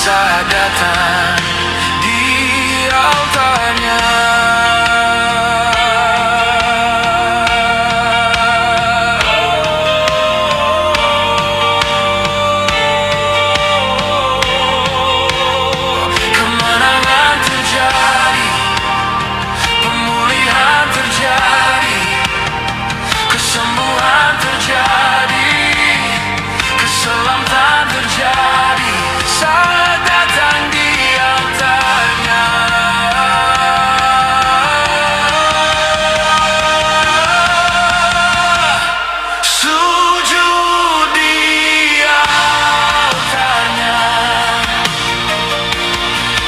saat datang di altarnya. Kemenangan terjadi, pemulihan terjadi, kesembuhan terjadi, keselamatan terjadi saat datang di altarnya. Sujud di altarnya,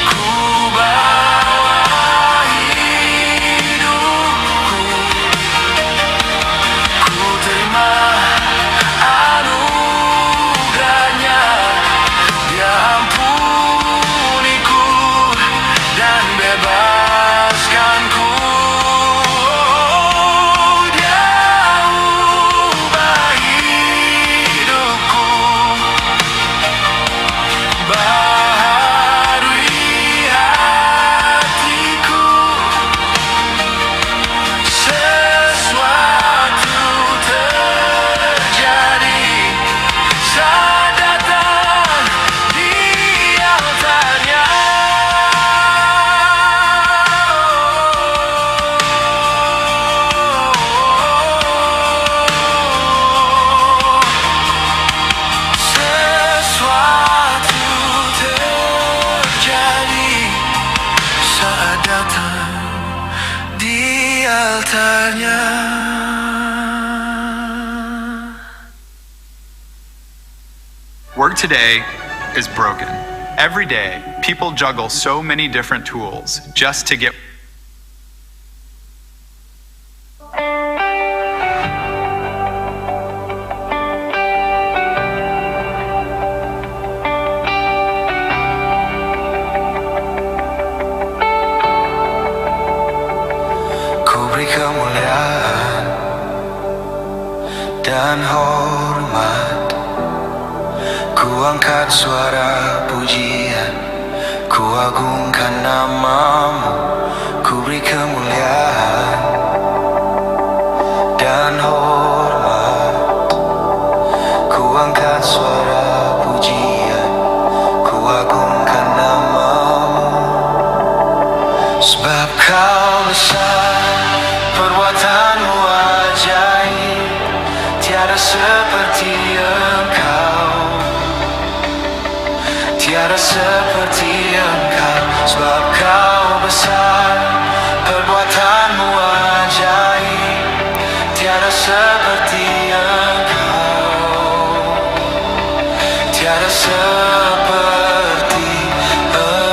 ku bawa hidupku, ku terima anugerahnya. Dia ampuniku dan bebaskanku. Dia ubah hidupku, baharui hatiku. Sesuatu terjadi saat datang di altarnya. Sesuatu terjadi saat datang di altarnya. Work today is broken. Every day, people juggle so many different tools just to get Ku beri kemuliaan dan hormat, ku angkat suara pujian, ku agungkan namamu. Ku beri kemuliaan dan hormat, ku angkat suara pujian, ku agungkan namamu. Sebab kau besar, perbuatanmu ajaib, tiada seperti engkau, tiada seperti engkau. Sebab kau besar, perbuatanmu ajaib, tiada seperti engkau, tiada seperti engkau.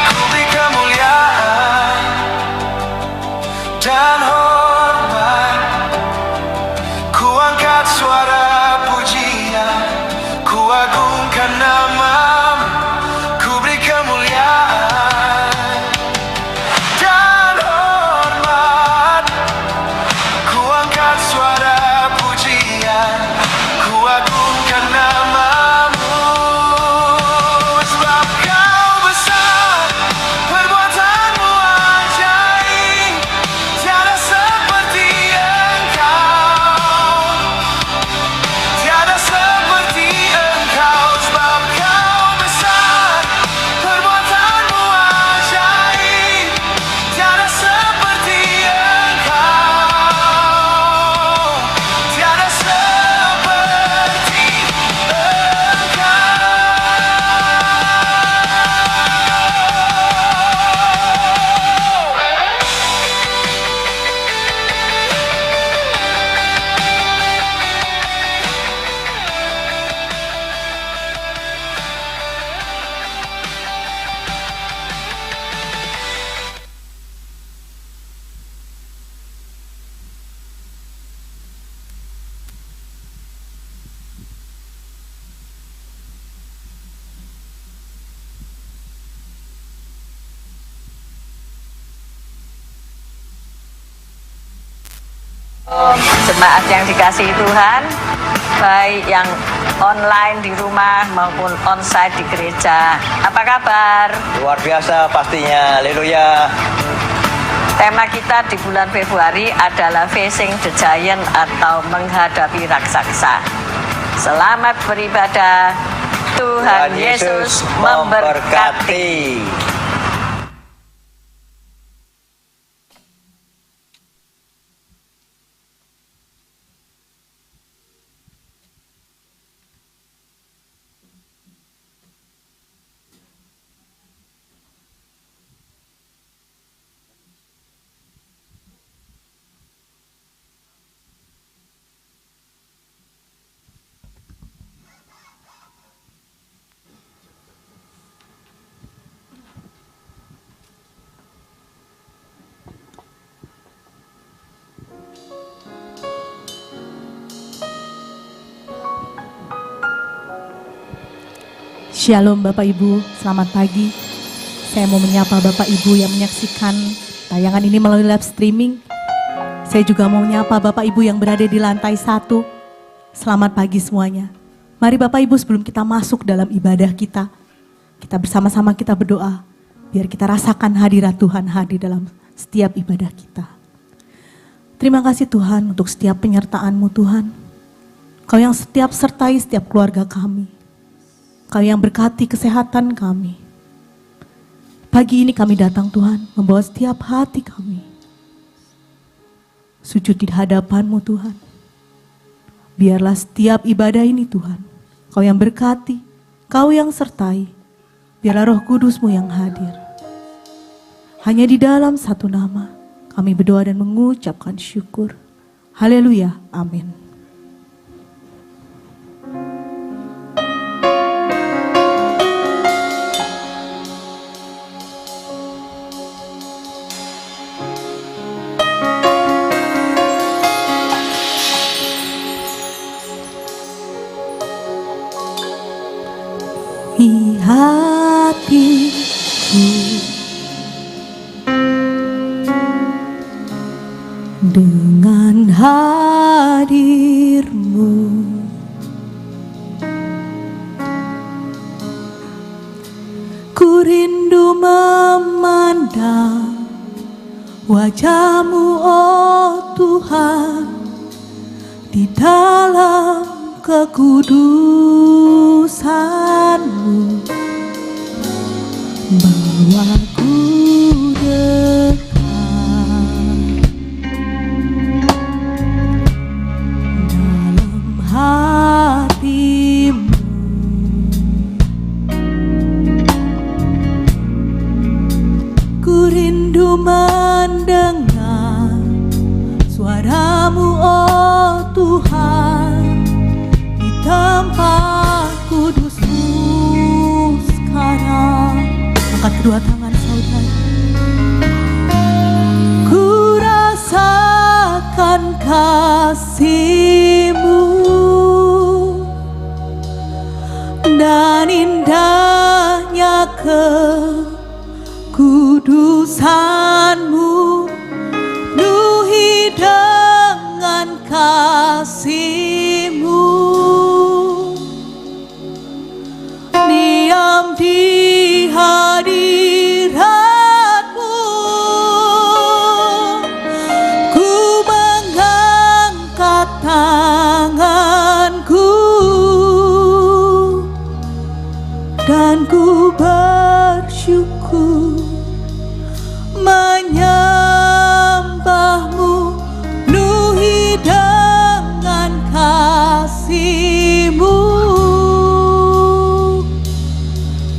Ku beri kemuliaan dan hormat, ku angkat suara Jemaat yang dikasihi Tuhan, baik yang online di rumah maupun onsite di gereja. Apa kabar? Luar biasa pastinya, haleluya. Tema kita di bulan Februari adalah Facing the Giant atau menghadapi raksasa. Selamat beribadah. Tuhan Yesus memberkati. Shalom Bapak Ibu, selamat pagi. Saya mau menyapa Bapak Ibu yang menyaksikan tayangan ini melalui live streaming. Saya juga mau menyapa Bapak Ibu yang berada di lantai 1. Selamat pagi semuanya. Mari Bapak Ibu sebelum kita masuk dalam ibadah kita bersama-sama kita berdoa. Biar kita rasakan hadirat Tuhan hadir dalam setiap ibadah kita. Terima kasih Tuhan untuk setiap penyertaan-Mu Tuhan. Kau yang setiap sertai setiap keluarga kami. Kau yang berkati kesehatan kami. Pagi ini kami datang Tuhan, membawa setiap hati kami. Sujud di hadapan-Mu Tuhan. Biarlah setiap ibadah ini Tuhan, Kau yang berkati, Kau yang sertai. Biarlah Roh Kudus-Mu yang hadir. Hanya di dalam satu nama, kami berdoa dan mengucapkan syukur. Haleluya, amin. Di hatiku dengan hadir-Mu, ku rindu memandang wajah-Mu, oh Tuhan, di dalam kekudusan-Mu. Bawaku dekat dalam hati-Mu. Ku rindu mendengar suara-Mu, oh Tuhan, di tempat kudus-Mu sekarang. Angkat kedua tangan saudara. Ku rasakan kasih-Mu dan indahnya kekudusan-Mu, penuhi dengan kasih-Mu. Diam di hadirat-Mu, ku mengangkat tanganku dan ku bersyukur menyembah-Mu, penuhi dengan kasih-Mu.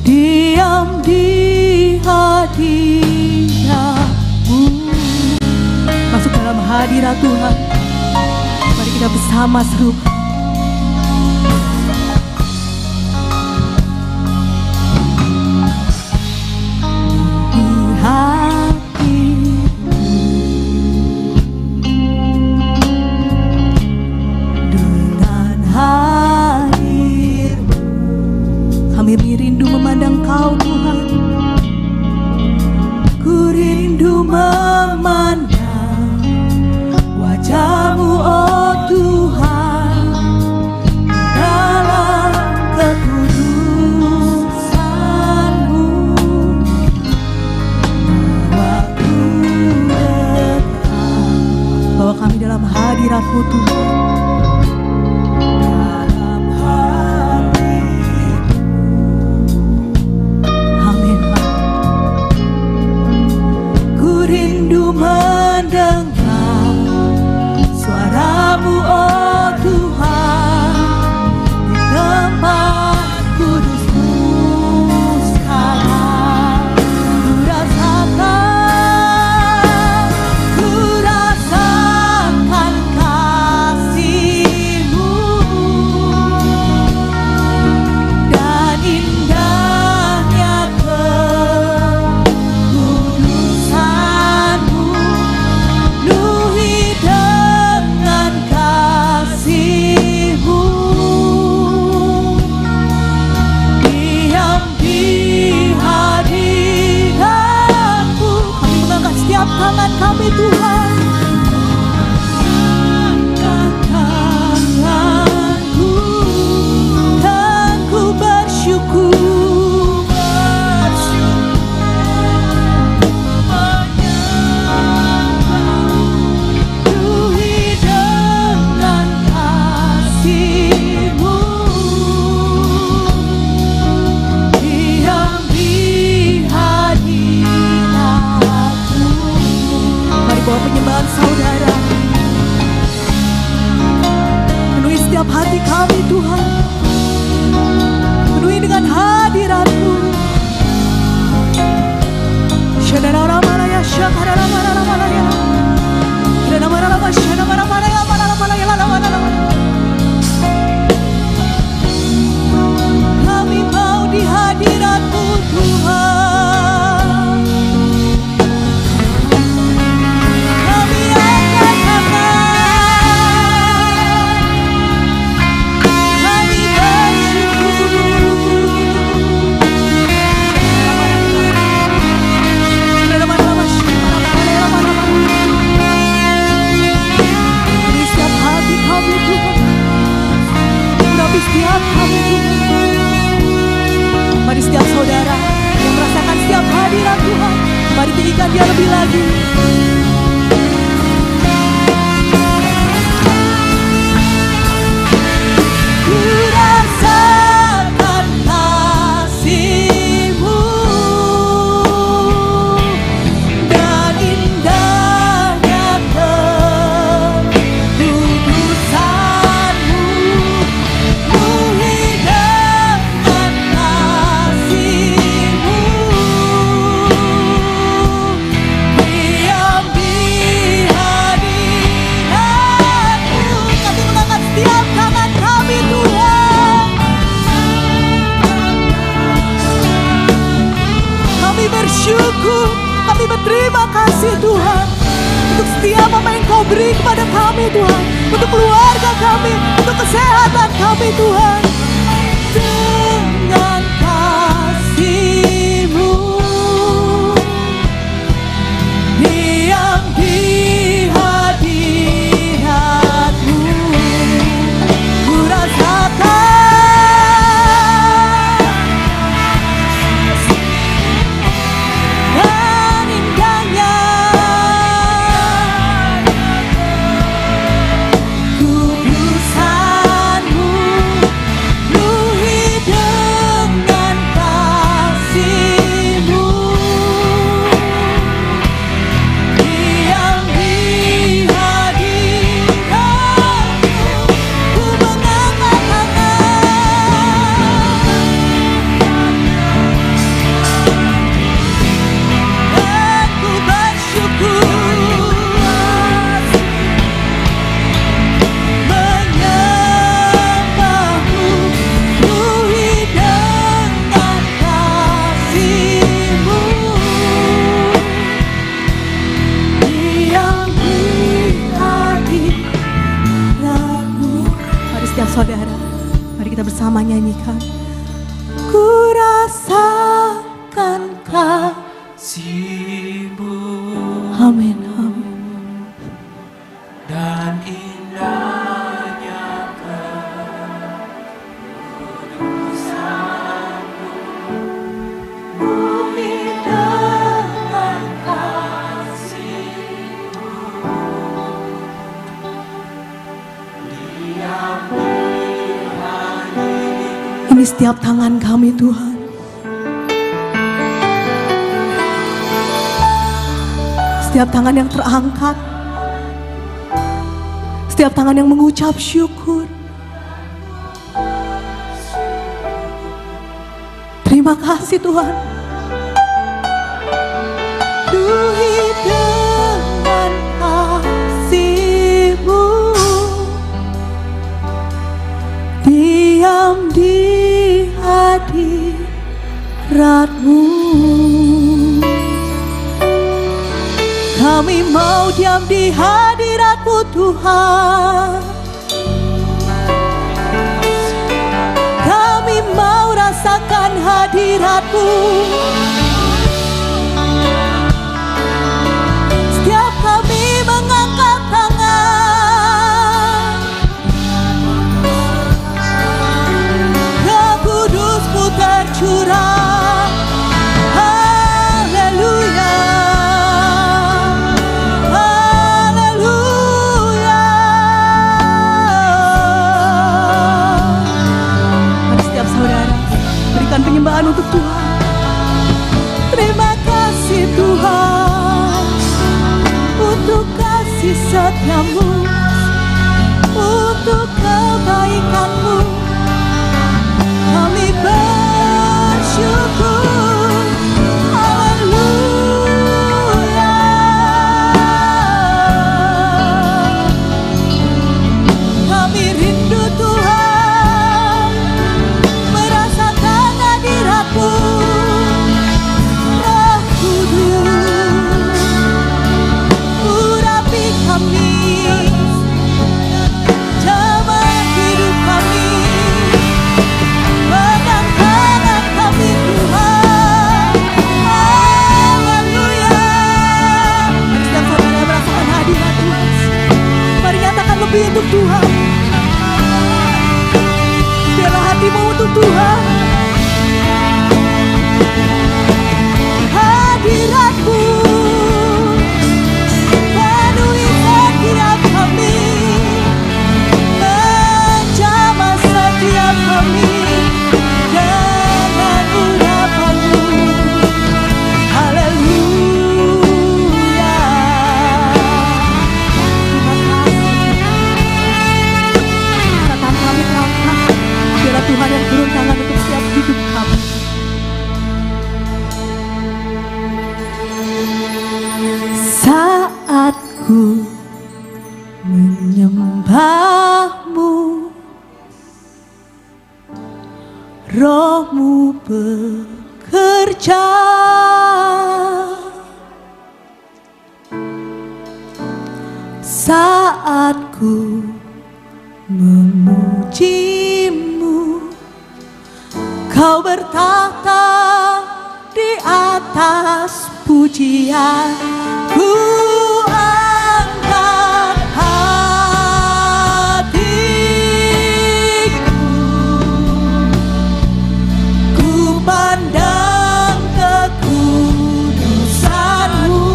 Diam di hadirat-Mu. Masuk dalam hadirat Tuhan. Mari kita bersama seru. Di hati-Mu dengan hadir-Mu, kami rindu memandang Kau Tuhan. Ku rindu memandang wajah-Mu, setiap hati kami Tuhan, penuhi dengan hadirat-Mu. Shadaramalaya, Shakaramalaya, Shadaramalaya, Shadaramalaya, kami mau di hadirat-Mu Tuhan. Kami angkat tangan, kami bersyukur. Di setiap hati kami Tuhan, urapi setiap kami Tuhan. Mari setiap saudara yang merasakan setiap hadirat Tuhan, mari tinggikan Dia lebih lagi. Ku rasakan kasih-Mu dan indahnya keputusan-Mu. Penuhi dengan kasih-Mu, diam di hadirat-Mu. Kami mengangkat setiap tangan kami Tuhan. Kami bersyukur, kami berterima kasih Tuhan untuk setiap apa yang Kau beri kepada kami Tuhan, untuk keluarga kami, untuk kesehatan kami Tuhan. Dengan kasih-Mu, diam di hadirat-Mu, ku rasakan dan indahnya kudusan-Mu. Penuhi dengan kasih-Mu, diam di hadirat-Mu, ku mengangkat tangan dan ku bersyukur, menyembah-Mu. Penuhi dengan kasih-Mu, diam di hadirat-Mu. Mari setiap saudara, mari kita bersama nyanyikan. Ku rasakan kasih-Mu. Amin, amin. dan indahnya Penuhi dengan kasih-Mu, ini setiap tangan kami Tuhan. Setiap tangan yang terangkat, setiap tangan yang mengucap syukur. Terima kasih Tuhan. Penuhi dengan kasih-Mu, diam di hadirat-Mu. Kami mau diam di hadirat-Mu Tuhan. Kami mau rasakan hadirat-Mu. Setiap kami mengangkat tangan, Roh Kudus-Mu tercurah. Haleluya, haleluya. Mari setiap saudara berikan penyembahan untuk Tuhan. Terima kasih Tuhan untuk kasih setiamu, untuk kebaikan untuk Tuhan. Biarlah hatimu untuk Tuhan. Hadirat-Mu penuhi setiap kami, menjamah setiap kami dengan urapan-Mu. Haleluya. Terima kasih. Kata kami terangkat, biarlah Tuhan yang turun tangan untuk setiap hidup kami. Saat ku menyembah-Mu, Roh-Mu bekerja. Saat ku memuji-Mu, Kau bertahta di atas pujian. Ku angkat hatiku, ku pandang kekudusan-Mu.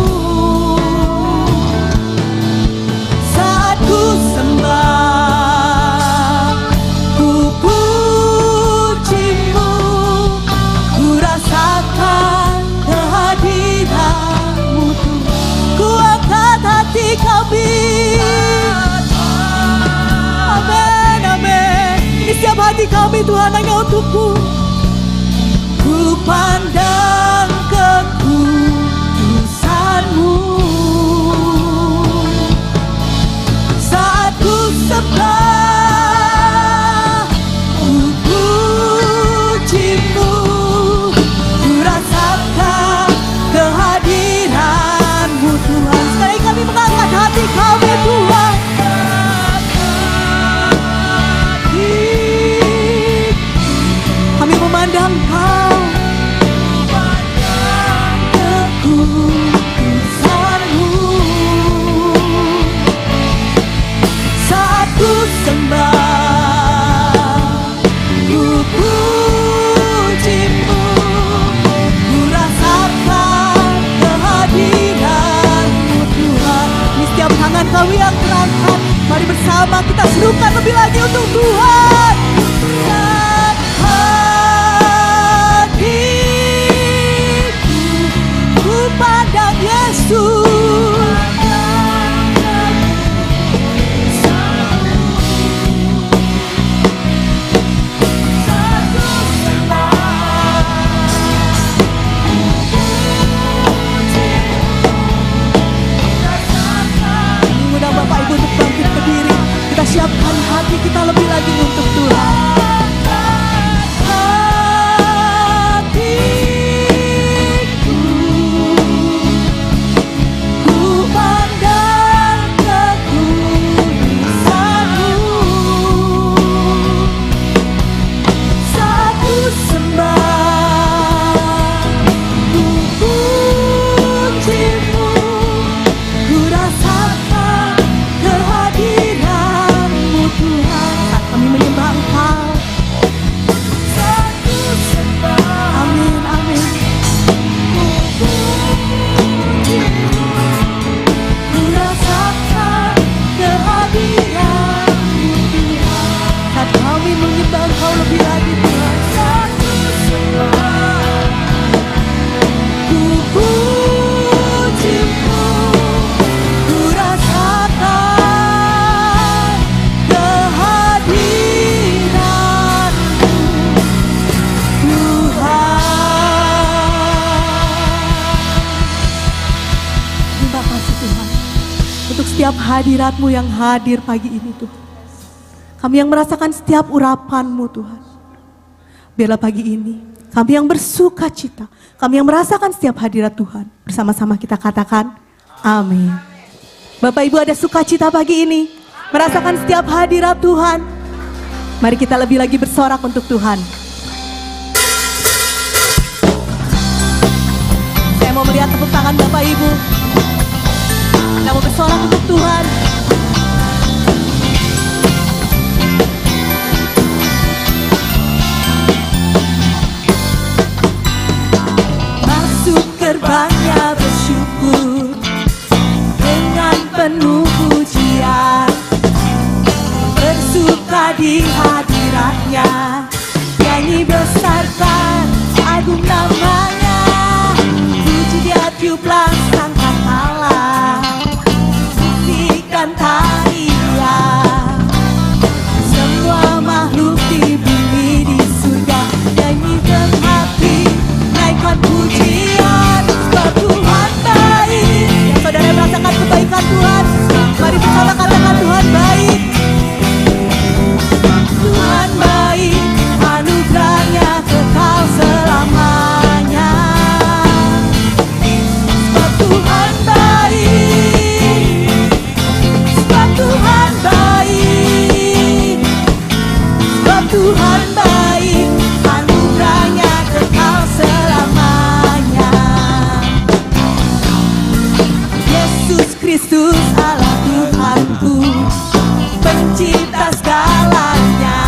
Saat ku sembah, ku puji-Mu, ku rasakan kehadiran-Mu Tuhan. Ku angkat hati kami. Amin, amin. Di setiap hati kami Tuhan hanya untuk-Mu. Ku pandang kekudusan-Mu. Saat ku sembah, ku puji-Mu, ku rasakan kehadiran-Mu Tuhan. Sekali kami mengangkat hati kami Tuhan. Kami memandang Kau, kekudusan-Mu. Saat ku sembah, ku puji-Mu, ku rasakan kehadiran-Mu Tuhan. Di setiap tangan kami yang terangkat, mari bersama kita serukan lebih lagi untuk Tuhan. Dan hatiku, ku pandang Yesus. Mengundang Bapak Ibu untuk bangkit berdiri. Kita siapkan hati kita lebih lagi untuk Tuhan. Hatiku, ku pandang kekudusan-Mu. Saat ku sembah, ku puji-Mu, ku rasakan kehadiran-Mu Tuhan. Saat kami menyembah Engkau, saat ku sembah, amin, amin. Ku puji-Mu, ku rasakan kehadiran-Mu Tuhan. Saat kami menyembah Engkau lebih lagi Tuhan. Saat ku sembah, ku puji-Mu, ku rasakan kehadiran-Mu Tuhan. Terima kasih Tuhan untuk setiap hadirat-Mu yang hadir pagi ini Tuhan. Kami yang merasakan setiap urapan-Mu Tuhan. Biarlah pagi ini kami yang bersuka cita, kami yang merasakan setiap hadirat Tuhan. Bersama-sama kita katakan amin. Bapak Ibu ada sukacita pagi ini, merasakan setiap hadirat Tuhan. Mari kita lebih lagi bersorak untuk Tuhan. Saya mau melihat tepuk tangan Bapak Ibu. Kita mau bersorak untuk Tuhan. di hadiratnya, nyanyi besarkan agung namanya, puji dia tiuplah sangka Allah, musikan tarian. Semua makhluk di bumi di surga nyanyi berhati, naikkan pujian, sebab Tuhan baik. Yang saudara merasakan kebaikan Tuhan, mari bersama katakan Tuhan baik. Tuhan baik, anugerahnya kekal selamanya. Sebab Tuhan baik, sebab Tuhan baik, sebab Tuhan baik, anugerahnya kekal selamanya. Yesus Kristus Allah Tuhanku, pencipta segalanya,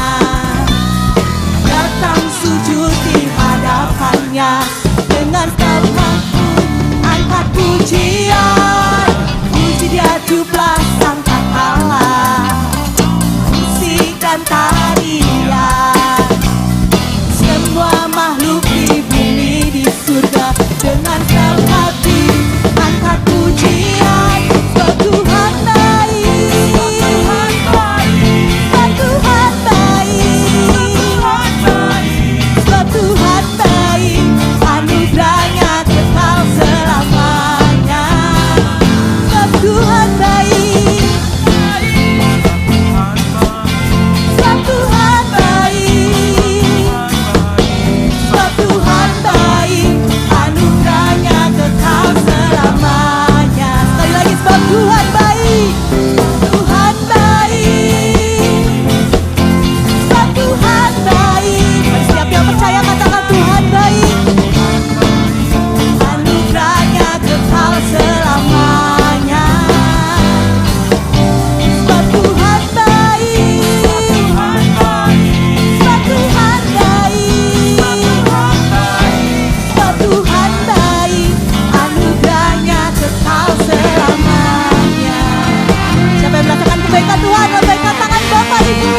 datang sujud di hadapannya, dengan tanganku angkat pujian, puji dia tiuplah sangka Allah, musik dan tarian. Semua makhluk di bumi di surga dengan senang hati angkat pujian, sebab Tuhan baik, sebab Tuhan baik, sebab Tuhan baik, anugerahnya kekal selamanya. Sebab Tuhan baik, sebab Tuhan baik, sebab Tuhan baik, anugerahnya kekal selamanya. Sekali lagi, sebab Tuhan baik, Tuhan baik, sebab Tuhan baik. Bagi setiap yang percaya katakan Tuhan baik, anugerahnya kekal selamanya. Sebab Tuhan baik, sebab Tuhan baik, sebab Tuhan baik, anugerahnya kekal selamanya. Siapa yang merasakan kebaikan Tuhan, lambaikan tangan Bapak Ibu.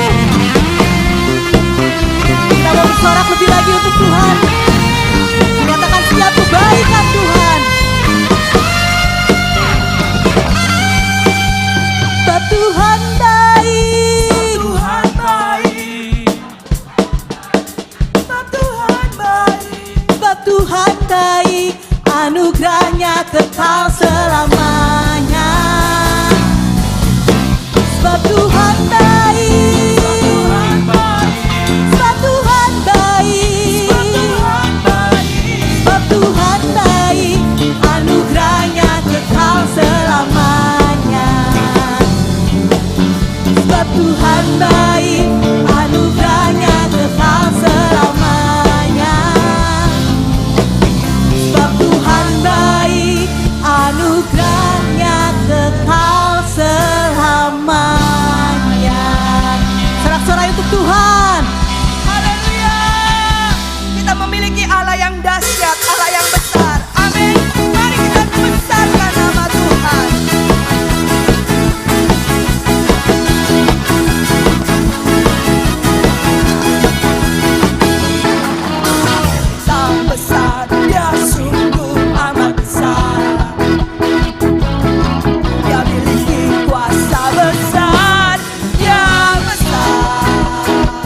Kita mau bersorak lebih lagi untuk Tuhan, menyatakan setiap kebaikan Tuhan. Sebab Tuhan baik, Tuhan baik, sebab Tuhan baik, sebab Tuhan baik, anugerahnya kekal selamanya. Sebab Tuhan baik, sebab Tuhan baik, sebab Tuhan baik, anugerahnya kekal selamanya. Sebab Tuhan baik, anugerahnya kekal selamanya. Sebab Tuhan baik, anugerahnya kekal selamanya. Sorak-sorai untuk Tuhan. Haleluya. Kita memiliki Allah yang dahsyat, Allah yang besar. Amin. Mari kita besarkan nama Tuhan. Sang besar, dia sungguh amat besar. Dia miliki kuasa besar, dia besar.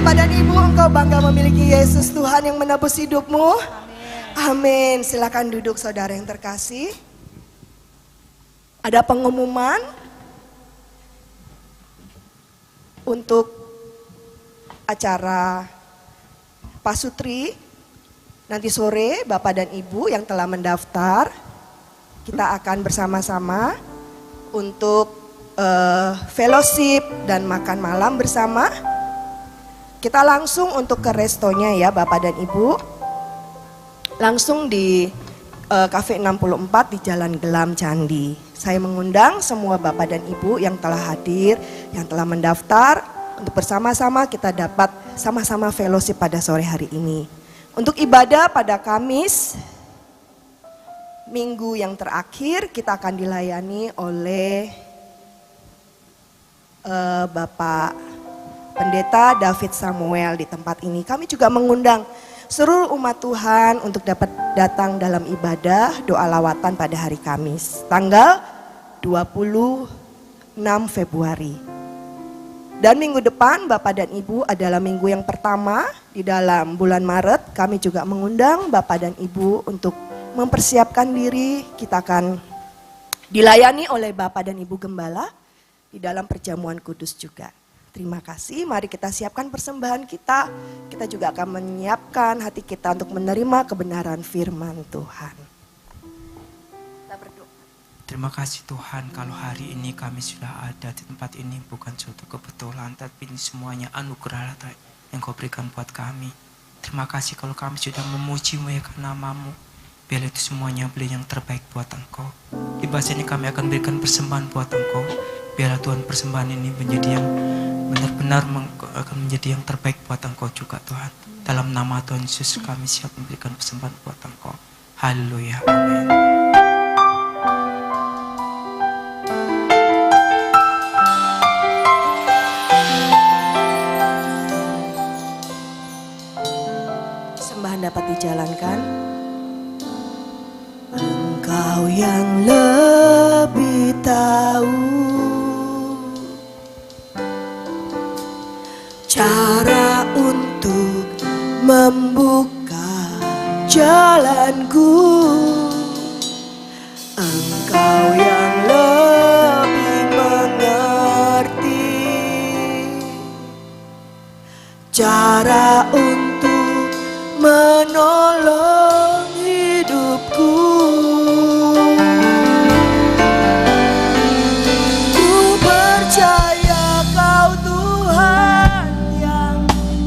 Bapak dan Ibu, engkau bangga memiliki Yesus Tuhan yang menebus hidupmu? Amin. Silakan duduk saudara yang terkasih. Ada pengumuman untuk acara Pasutri nanti sore. Bapak dan Ibu yang telah mendaftar, kita akan bersama-sama untuk fellowship dan makan malam bersama. Kita langsung untuk ke restonya ya Bapak dan Ibu. Langsung di Cafe 64 di Jalan Gelam Candi. Saya mengundang semua Bapak dan Ibu yang telah hadir, yang telah mendaftar, untuk bersama-sama kita dapat sama-sama fellowship pada sore hari ini. Untuk ibadah pada Kamis, minggu yang terakhir, kita akan dilayani oleh Bapak Pendeta David Samuel di tempat ini. Kami juga mengundang seluruh umat Tuhan untuk dapat datang dalam ibadah doa lawatan pada hari Kamis, tanggal 26 Februari. Dan minggu depan Bapak dan Ibu adalah minggu yang pertama di dalam bulan Maret. Kami juga mengundang Bapak dan Ibu untuk mempersiapkan diri. Kita akan dilayani oleh Bapak dan Ibu Gembala di dalam perjamuan kudus juga. Terima kasih, mari kita siapkan persembahan kita. Kita juga akan menyiapkan hati kita untuk menerima kebenaran firman Tuhan. Kita berdoa. Terima kasih Tuhan, kalau hari ini kami sudah ada di tempat ini bukan suatu kebetulan, tapi ini semuanya anugerah yang Kau berikan buat kami. Terima kasih kalau kami sudah memuji memuliakan nama-Mu. Biar itu semuanya beli yang terbaik buat Engkau. Di bahasa ini kami akan berikan persembahan buat Engkau. Biarlah Tuhan persembahan ini menjadi yang benar-benar akan menjadi yang terbaik buat Engkau juga Tuhan. Dalam nama Tuhan Yesus kami siap memberikan persembahan buat Engkau. Haleluya, amin. Sembahan dapat dijalankan. Engkau yang lebih tahu cara untuk membuka jalanku. Engkau yang lebih mengerti cara untuk menolong hidupku. Ku percaya Kau Tuhan yang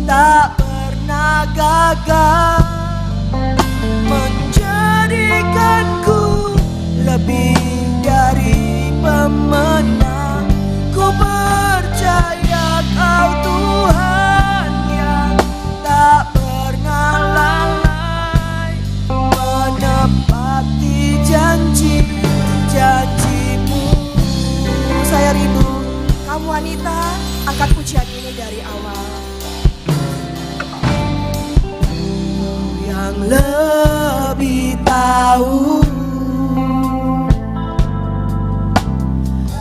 tak pernah gagal menjadikanku lebih dari pemenang. Ku percaya Kau Tuhan yang tak pernah lalai menepati janji-janji-Mu. Saya rindu kamu wanita, angkat pujian ini dari awal. Yang lebih tahu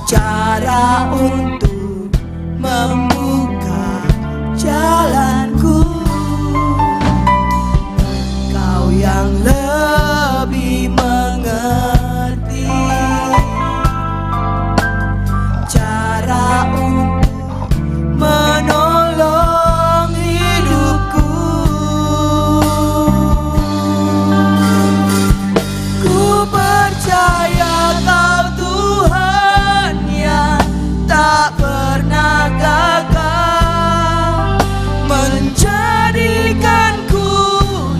cara untuk membuka jalanku. Kau yang lebih mengerti cara untuk menolong hidupku. Ku percaya Kau Tuhan yang tak pernah gagal menjadikanku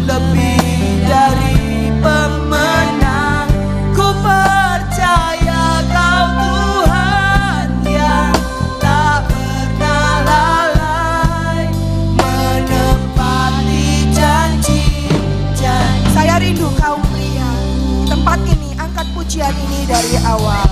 lebih dari pemenang. Ku percaya Kau Tuhan yang tak pernah lalai menepati janji-janji. Saya rindu kaum pria di tempat ini, angkat pujian ini dari awal.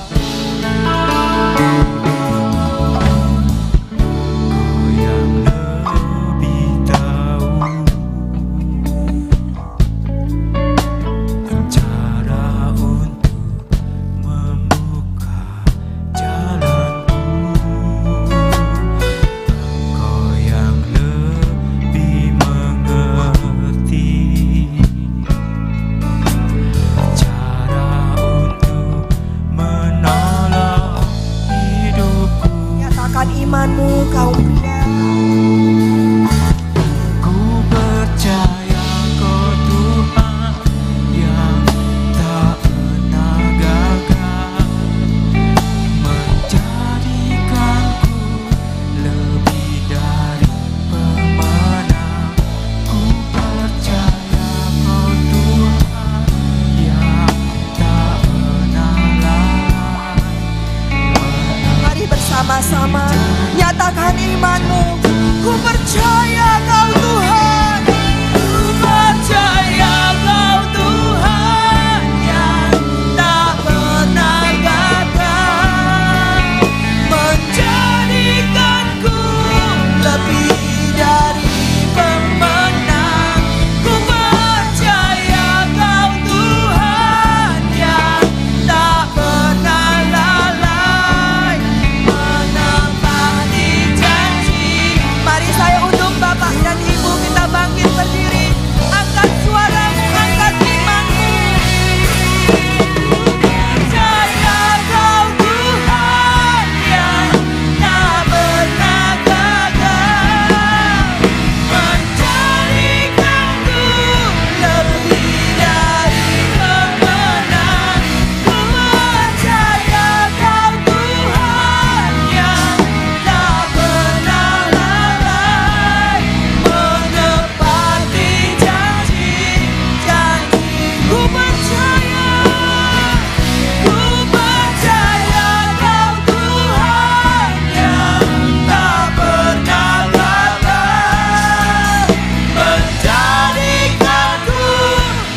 Engkau yang imanmu kaum pria. Ku percaya Kau Tuhan yang tak pernah gagal, menjadikanku lebih dari pemenang. Ku percaya Kau Tuhan yang tak pernah lalai. Mari bersama-sama nyatakan imanmu. Ku percaya Kau Tuhan. Ku percaya Kau Tuhan yang tak pernah gagal, menjadikanku lebih dari pemenang. Ku percaya Kau Tuhan yang tak pernah lalai, menepati janji. Mari saya undang Bapak dan Ibu, kita bangkit berdiri. Angkat suaramu, angkat imanmu. Percaya Kau Tuhan yang tak pernah gagal, menjadikanku lebih dari pemenang. Ku percaya Kau Tuhan yang tak pernah lalai, menepati janji-janji. Ku percaya Kau Tuhan yang tak pernah gagal, menjadikanku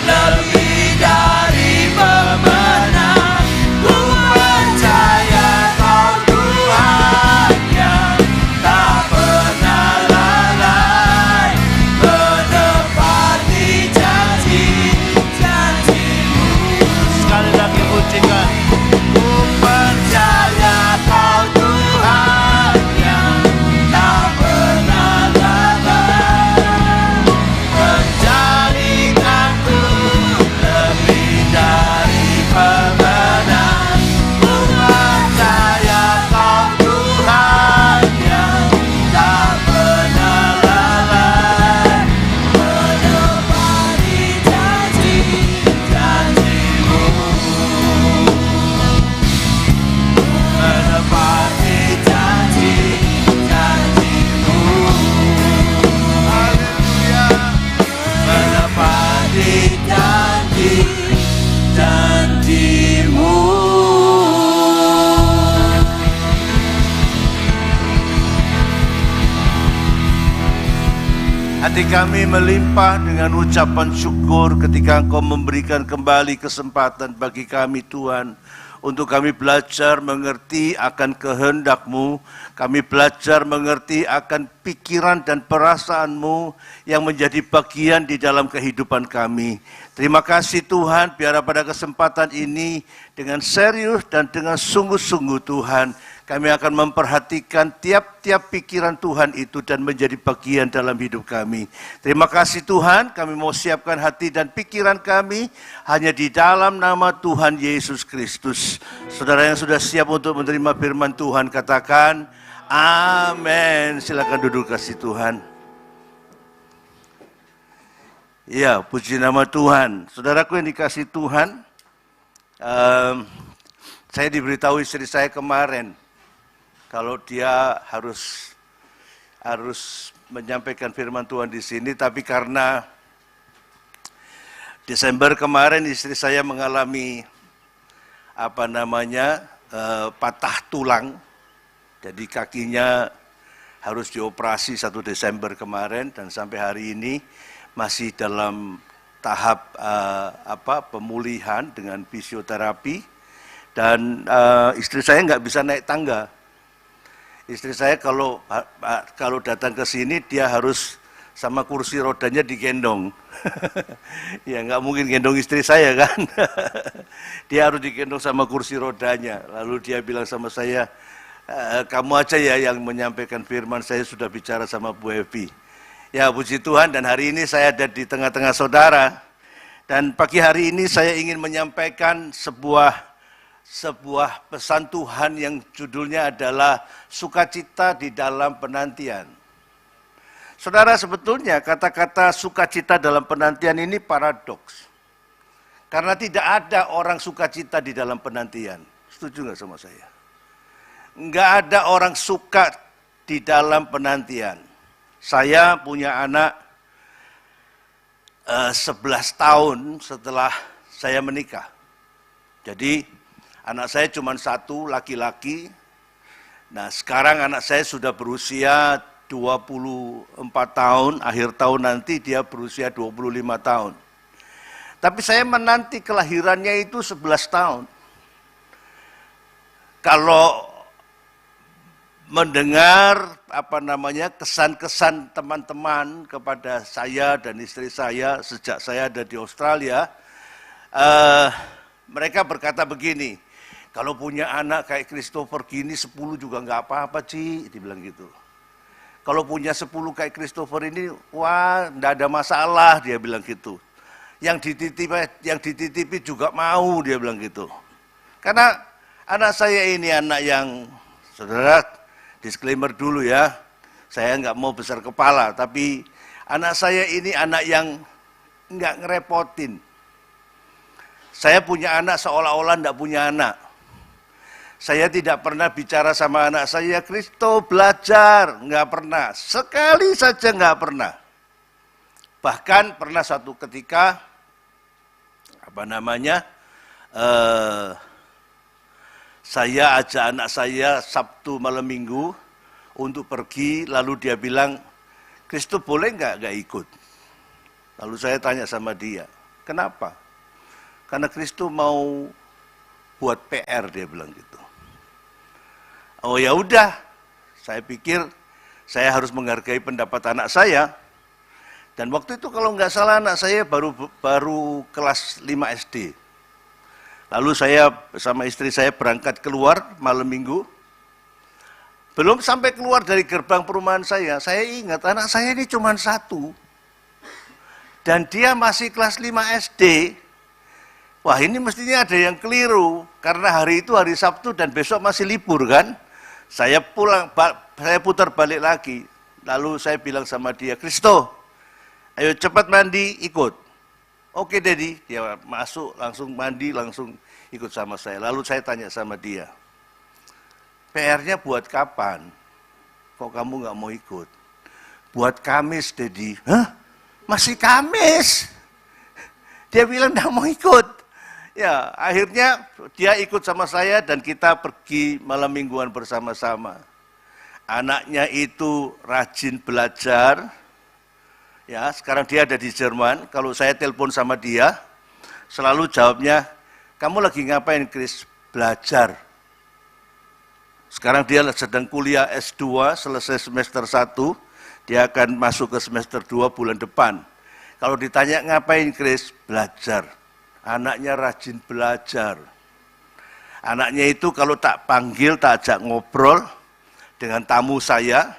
lebih dari pemenang. Ku percaya Kau Tuhan yang tak pernah lalai, menepati janji-janji-Mu. Sekali lagi pujikan. Ku percaya Kau Tuhan yang tak pernah gagal, menjadikanku lebih dari pemenang. Ku percaya Kau Tuhan yang tak pernah lalai, menepati janji-janji-Mu. Menepati janji-janji-Mu. Haleluya. Menepati janji-janji-Mu. Hati kami melimpah dengan ucapan syukur ketika Engkau memberikan kembali kesempatan bagi kami Tuhan, untuk kami belajar mengerti akan kehendak-Mu, kami belajar mengerti akan pikiran dan perasaan-Mu yang menjadi bagian di dalam kehidupan kami. Terima kasih Tuhan, biar pada kesempatan ini dengan serius dan dengan sungguh-sungguh Tuhan, kami akan memperhatikan tiap-tiap pikiran Tuhan itu dan menjadi bagian dalam hidup kami. Terima kasih Tuhan, kami mau siapkan hati dan pikiran kami hanya di dalam nama Tuhan Yesus Kristus. Saudara yang sudah siap untuk menerima firman Tuhan, katakan amin. Silakan duduk, kasih Tuhan. Ya, puji nama Tuhan. Saudaraku yang dikasih Tuhan, saya diberitahu istri saya kemarin, kalau dia harus menyampaikan firman Tuhan di sini, tapi karena Desember kemarin istri saya mengalami patah tulang, jadi kakinya harus dioperasi 1 Desember kemarin, dan sampai hari ini masih dalam tahap pemulihan dengan fisioterapi, dan istri saya nggak bisa naik tangga. Istri saya kalau datang ke sini dia harus sama kursi rodanya digendong. Ya nggak mungkin gendong istri saya kan. Dia harus digendong sama kursi rodanya. Lalu dia bilang sama saya, kamu aja ya yang menyampaikan firman, saya sudah bicara sama Bu Evi. Ya puji Tuhan, dan hari ini saya ada di tengah-tengah saudara. Dan pagi hari ini saya ingin menyampaikan sebuah sebuah pesan Tuhan yang judulnya adalah sukacita di dalam penantian. Saudara, sebetulnya kata-kata sukacita dalam penantian ini paradoks. Karena tidak ada orang sukacita di dalam penantian. Setuju nggak sama saya? Nggak ada orang suka di dalam penantian. Saya punya anak 11 tahun setelah saya menikah. Jadi anak saya cuma satu, laki-laki. Nah, sekarang anak saya sudah berusia 24 tahun, akhir tahun nanti dia berusia 25 tahun. Tapi saya menanti kelahirannya itu 11 tahun. Kalau mendengar kesan-kesan teman-teman kepada saya dan istri saya sejak saya ada di Australia, mereka berkata begini, kalau punya anak kayak Christopher gini 10 juga nggak apa-apa, Ci, dibilang gitu. Kalau punya 10 kayak Christopher ini, wah, nggak ada masalah, dia bilang gitu. Yang dititipi juga mau, dia bilang gitu. Karena anak saya ini anak yang, saudara, disclaimer dulu ya, saya nggak mau besar kepala, tapi anak saya ini anak yang nggak ngerepotin. Saya punya anak seolah-olah nggak punya anak. Saya tidak pernah bicara sama anak saya, Kristo belajar, nggak pernah. Sekali saja nggak pernah. Bahkan pernah suatu ketika, saya ajak anak saya Sabtu malam Minggu untuk pergi, lalu dia bilang, Kristo boleh nggak ikut? Lalu saya tanya sama dia, kenapa? Karena Kristo mau buat PR, dia bilang gitu. Oh ya udah, saya pikir saya harus menghargai pendapat anak saya. Dan waktu itu kalau nggak salah anak saya baru kelas 5 SD. Lalu saya sama istri saya berangkat keluar malam Minggu. Belum sampai keluar dari gerbang perumahan saya ingat anak saya ini cuma satu. Dan dia masih kelas 5 SD. Wah, ini mestinya ada yang keliru. Karena hari itu hari Sabtu dan besok masih libur kan. Saya putar balik lagi. Lalu saya bilang sama dia, Kristo, ayo cepat mandi, ikut. Oke, Dedi. Dia masuk, langsung mandi, langsung ikut sama saya. Lalu saya tanya sama dia, PR-nya buat kapan? Kok kamu nggak mau ikut? Buat Kamis, Dedi. Hah? Masih Kamis? Dia bilang nggak mau ikut. Ya, akhirnya dia ikut sama saya dan kita pergi malam mingguan bersama-sama. Anaknya itu rajin belajar. Ya, sekarang dia ada di Jerman. Kalau saya telepon sama dia, selalu jawabnya, kamu lagi ngapain, Chris? Belajar. Sekarang dia sedang kuliah S2, selesai semester 1, dia akan masuk ke semester 2 bulan depan. Kalau ditanya ngapain, Chris? Belajar. Anaknya rajin belajar. Anaknya itu kalau tak panggil, tak ajak ngobrol dengan tamu saya,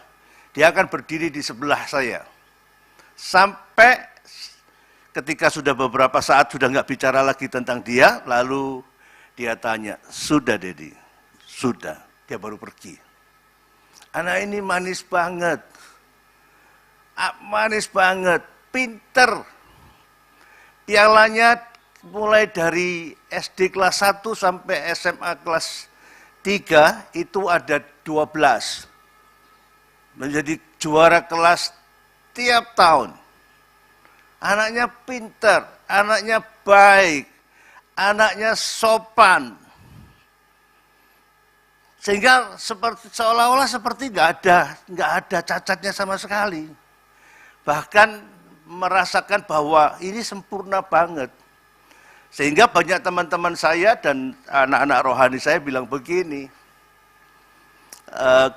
dia akan berdiri di sebelah saya. Sampai ketika sudah beberapa saat sudah nggak bicara lagi tentang dia, lalu dia tanya, sudah Dedi? Sudah. Dia baru pergi. Anak ini manis banget. Manis banget, pinter. Pialanya mulai dari SD kelas 1 sampai SMA kelas 3 itu ada 12. Menjadi juara kelas tiap tahun. Anaknya pintar, anaknya baik, anaknya sopan. Sehingga seolah-olah seperti nggak ada cacatnya sama sekali. Bahkan merasakan bahwa ini sempurna banget. Sehingga banyak teman-teman saya dan anak-anak rohani saya bilang begini,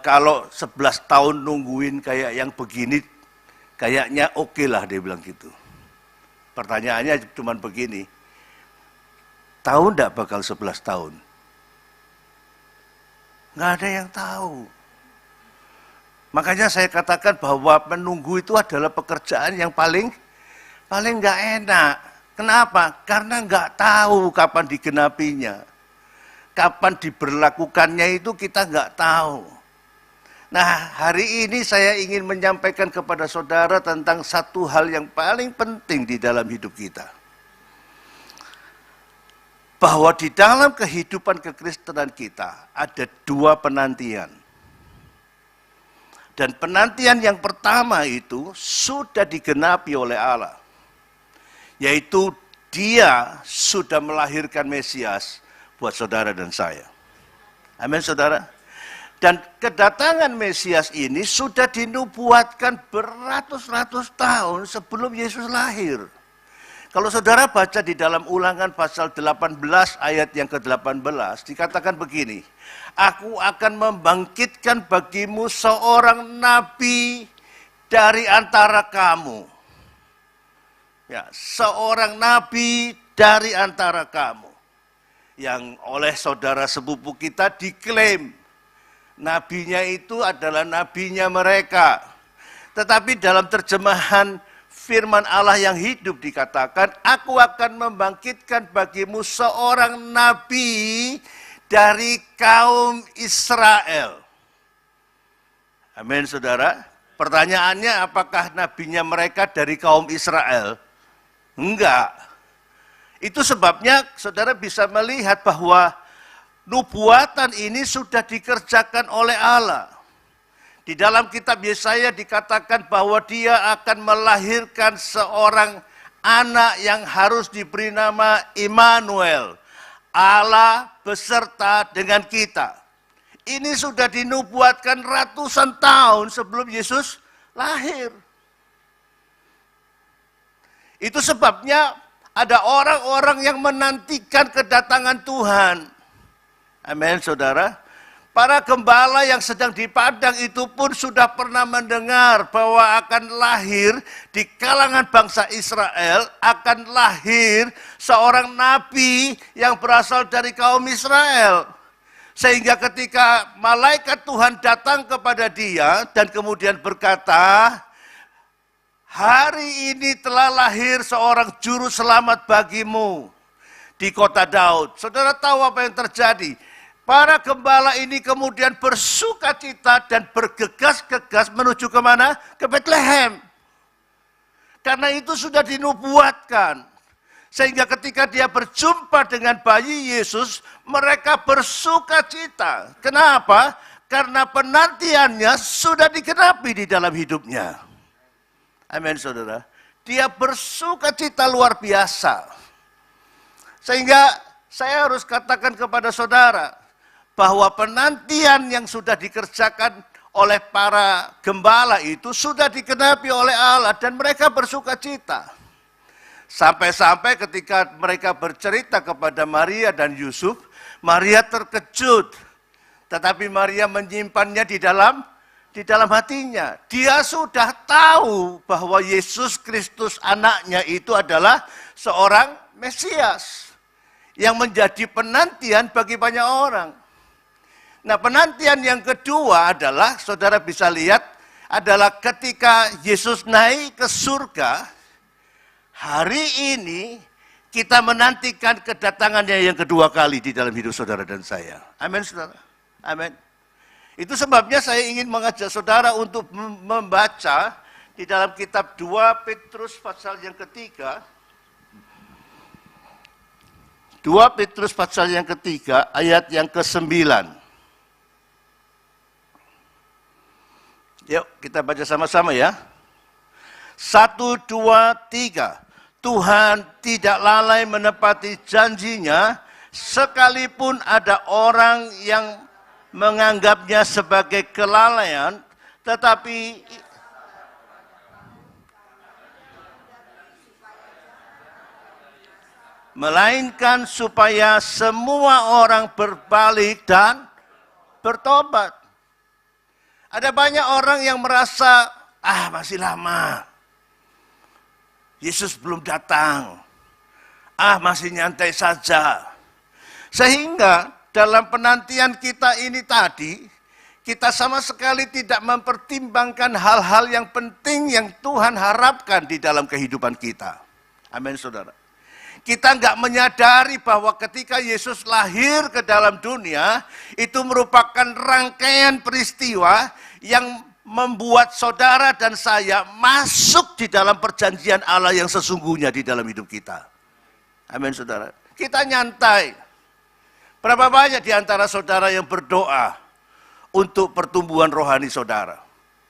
kalau 11 tahun nungguin kayak yang begini, kayaknya oke lah, dia bilang gitu. Pertanyaannya cuma begini, tahu enggak bakal 11 tahun? Nggak ada yang tahu. Makanya saya katakan bahwa menunggu itu adalah pekerjaan yang paling nggak enak. Kenapa? Karena nggak tahu kapan digenapinya. kapan diberlakukannya itu kita nggak tahu. Nah, hari ini saya ingin menyampaikan kepada saudara tentang satu hal yang paling penting di dalam hidup kita. Bahwa di dalam kehidupan kekristenan kita ada dua penantian. Dan penantian yang pertama itu sudah digenapi oleh Allah. Yaitu Dia sudah melahirkan Mesias buat saudara dan saya. Amin, saudara. Dan kedatangan Mesias ini sudah dinubuatkan beratus-ratus tahun sebelum Yesus lahir. Kalau saudara baca di dalam Ulangan pasal 18 ayat yang ke-18, dikatakan begini, Aku akan membangkitkan bagimu seorang nabi dari antara kamu. Ya, seorang nabi dari antara kamu. Yang oleh saudara sepupu kita diklaim nabinya itu adalah nabinya mereka. Tetapi dalam terjemahan firman Allah yang hidup dikatakan, Aku akan membangkitkan bagimu seorang nabi dari kaum Israel. Amin, saudara. Pertanyaannya, apakah nabinya mereka dari kaum Israel? Enggak. Itu sebabnya saudara bisa melihat bahwa nubuatan ini sudah dikerjakan oleh Allah. Di dalam kitab Yesaya dikatakan bahwa Dia akan melahirkan seorang anak yang harus diberi nama Immanuel. Allah beserta dengan kita. Ini sudah dinubuatkan ratusan tahun sebelum Yesus lahir. Itu sebabnya ada orang-orang yang menantikan kedatangan Tuhan. Amin, saudara. Para gembala yang sedang di padang itu pun sudah pernah mendengar bahwa akan lahir di kalangan bangsa Israel, akan lahir seorang nabi yang berasal dari kaum Israel. Sehingga ketika malaikat Tuhan datang kepada dia dan kemudian berkata, hari ini telah lahir seorang juru selamat bagimu di kota Daud. Saudara tahu apa yang terjadi? Para gembala ini kemudian bersukacita dan bergegas-gegas menuju kemana? Ke Bethlehem. Karena itu sudah dinubuatkan. Sehingga ketika dia berjumpa dengan bayi Yesus, mereka bersukacita. Kenapa? Karena penantiannya sudah digenapi di dalam hidupnya. Amin, saudara. Dia bersukacita luar biasa. Sehingga saya harus katakan kepada saudara, bahwa penantian yang sudah dikerjakan oleh para gembala itu sudah digenapi oleh Allah dan mereka bersukacita. Sampai-sampai ketika mereka bercerita kepada Maria dan Yusuf, Maria terkejut. Tetapi Maria menyimpannya di dalam hatinya. Dia sudah tahu bahwa Yesus Kristus anaknya itu adalah seorang Mesias yang menjadi penantian bagi banyak orang. Nah, penantian yang kedua adalah, saudara bisa lihat, adalah ketika Yesus naik ke surga. Hari ini kita menantikan kedatangannya yang kedua kali di dalam hidup saudara dan saya. Amin, saudara. Amin. Itu sebabnya saya ingin mengajak saudara untuk membaca di dalam kitab 2 Petrus pasal yang ketiga. 2 Petrus pasal yang ketiga ayat yang ke-9. Yuk kita baca sama-sama ya. 1, 2, 3. Tuhan tidak lalai menepati janjinya, sekalipun ada orang yang menganggapnya sebagai kelalaian, tetapi melainkan supaya semua orang berbalik dan bertobat. Ada banyak orang yang merasa, masih lama. Yesus belum datang. Masih nyantai saja. Sehingga dalam penantian kita ini tadi, kita sama sekali tidak mempertimbangkan hal-hal yang penting yang Tuhan harapkan di dalam kehidupan kita. Amin, saudara. Kita nggak menyadari bahwa ketika Yesus lahir ke dalam dunia, itu merupakan rangkaian peristiwa yang membuat saudara dan saya masuk di dalam perjanjian Allah yang sesungguhnya di dalam hidup kita. Amin, saudara. Kita nyantai. Berapa banyak di antara saudara yang berdoa untuk pertumbuhan rohani saudara?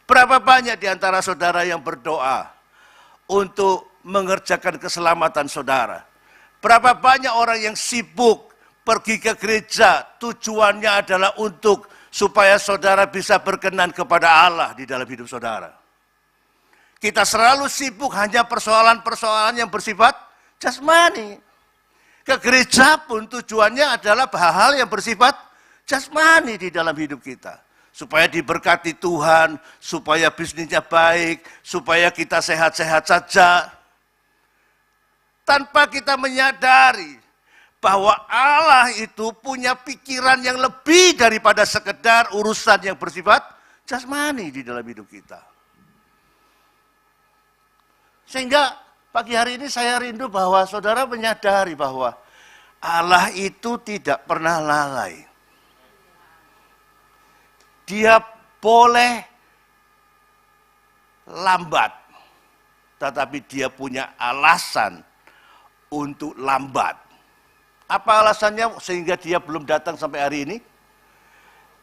Berapa banyak di antara saudara yang berdoa untuk mengerjakan keselamatan saudara? Berapa banyak orang yang sibuk pergi ke gereja, tujuannya adalah untuk supaya saudara bisa berkenan kepada Allah di dalam hidup saudara. Kita selalu sibuk hanya persoalan-persoalan yang bersifat jasmani. Ke gereja pun tujuannya adalah hal-hal yang bersifat jasmani di dalam hidup kita. Supaya diberkati Tuhan, supaya bisnisnya baik, supaya kita sehat-sehat saja. Tanpa kita menyadari bahwa Allah itu punya pikiran yang lebih daripada sekedar urusan yang bersifat jasmani di dalam hidup kita. Sehingga pagi hari ini saya rindu bahwa saudara menyadari bahwa Allah itu tidak pernah lalai. Dia boleh lambat, tetapi dia punya alasan untuk lambat. Apa alasannya sehingga dia belum datang sampai hari ini?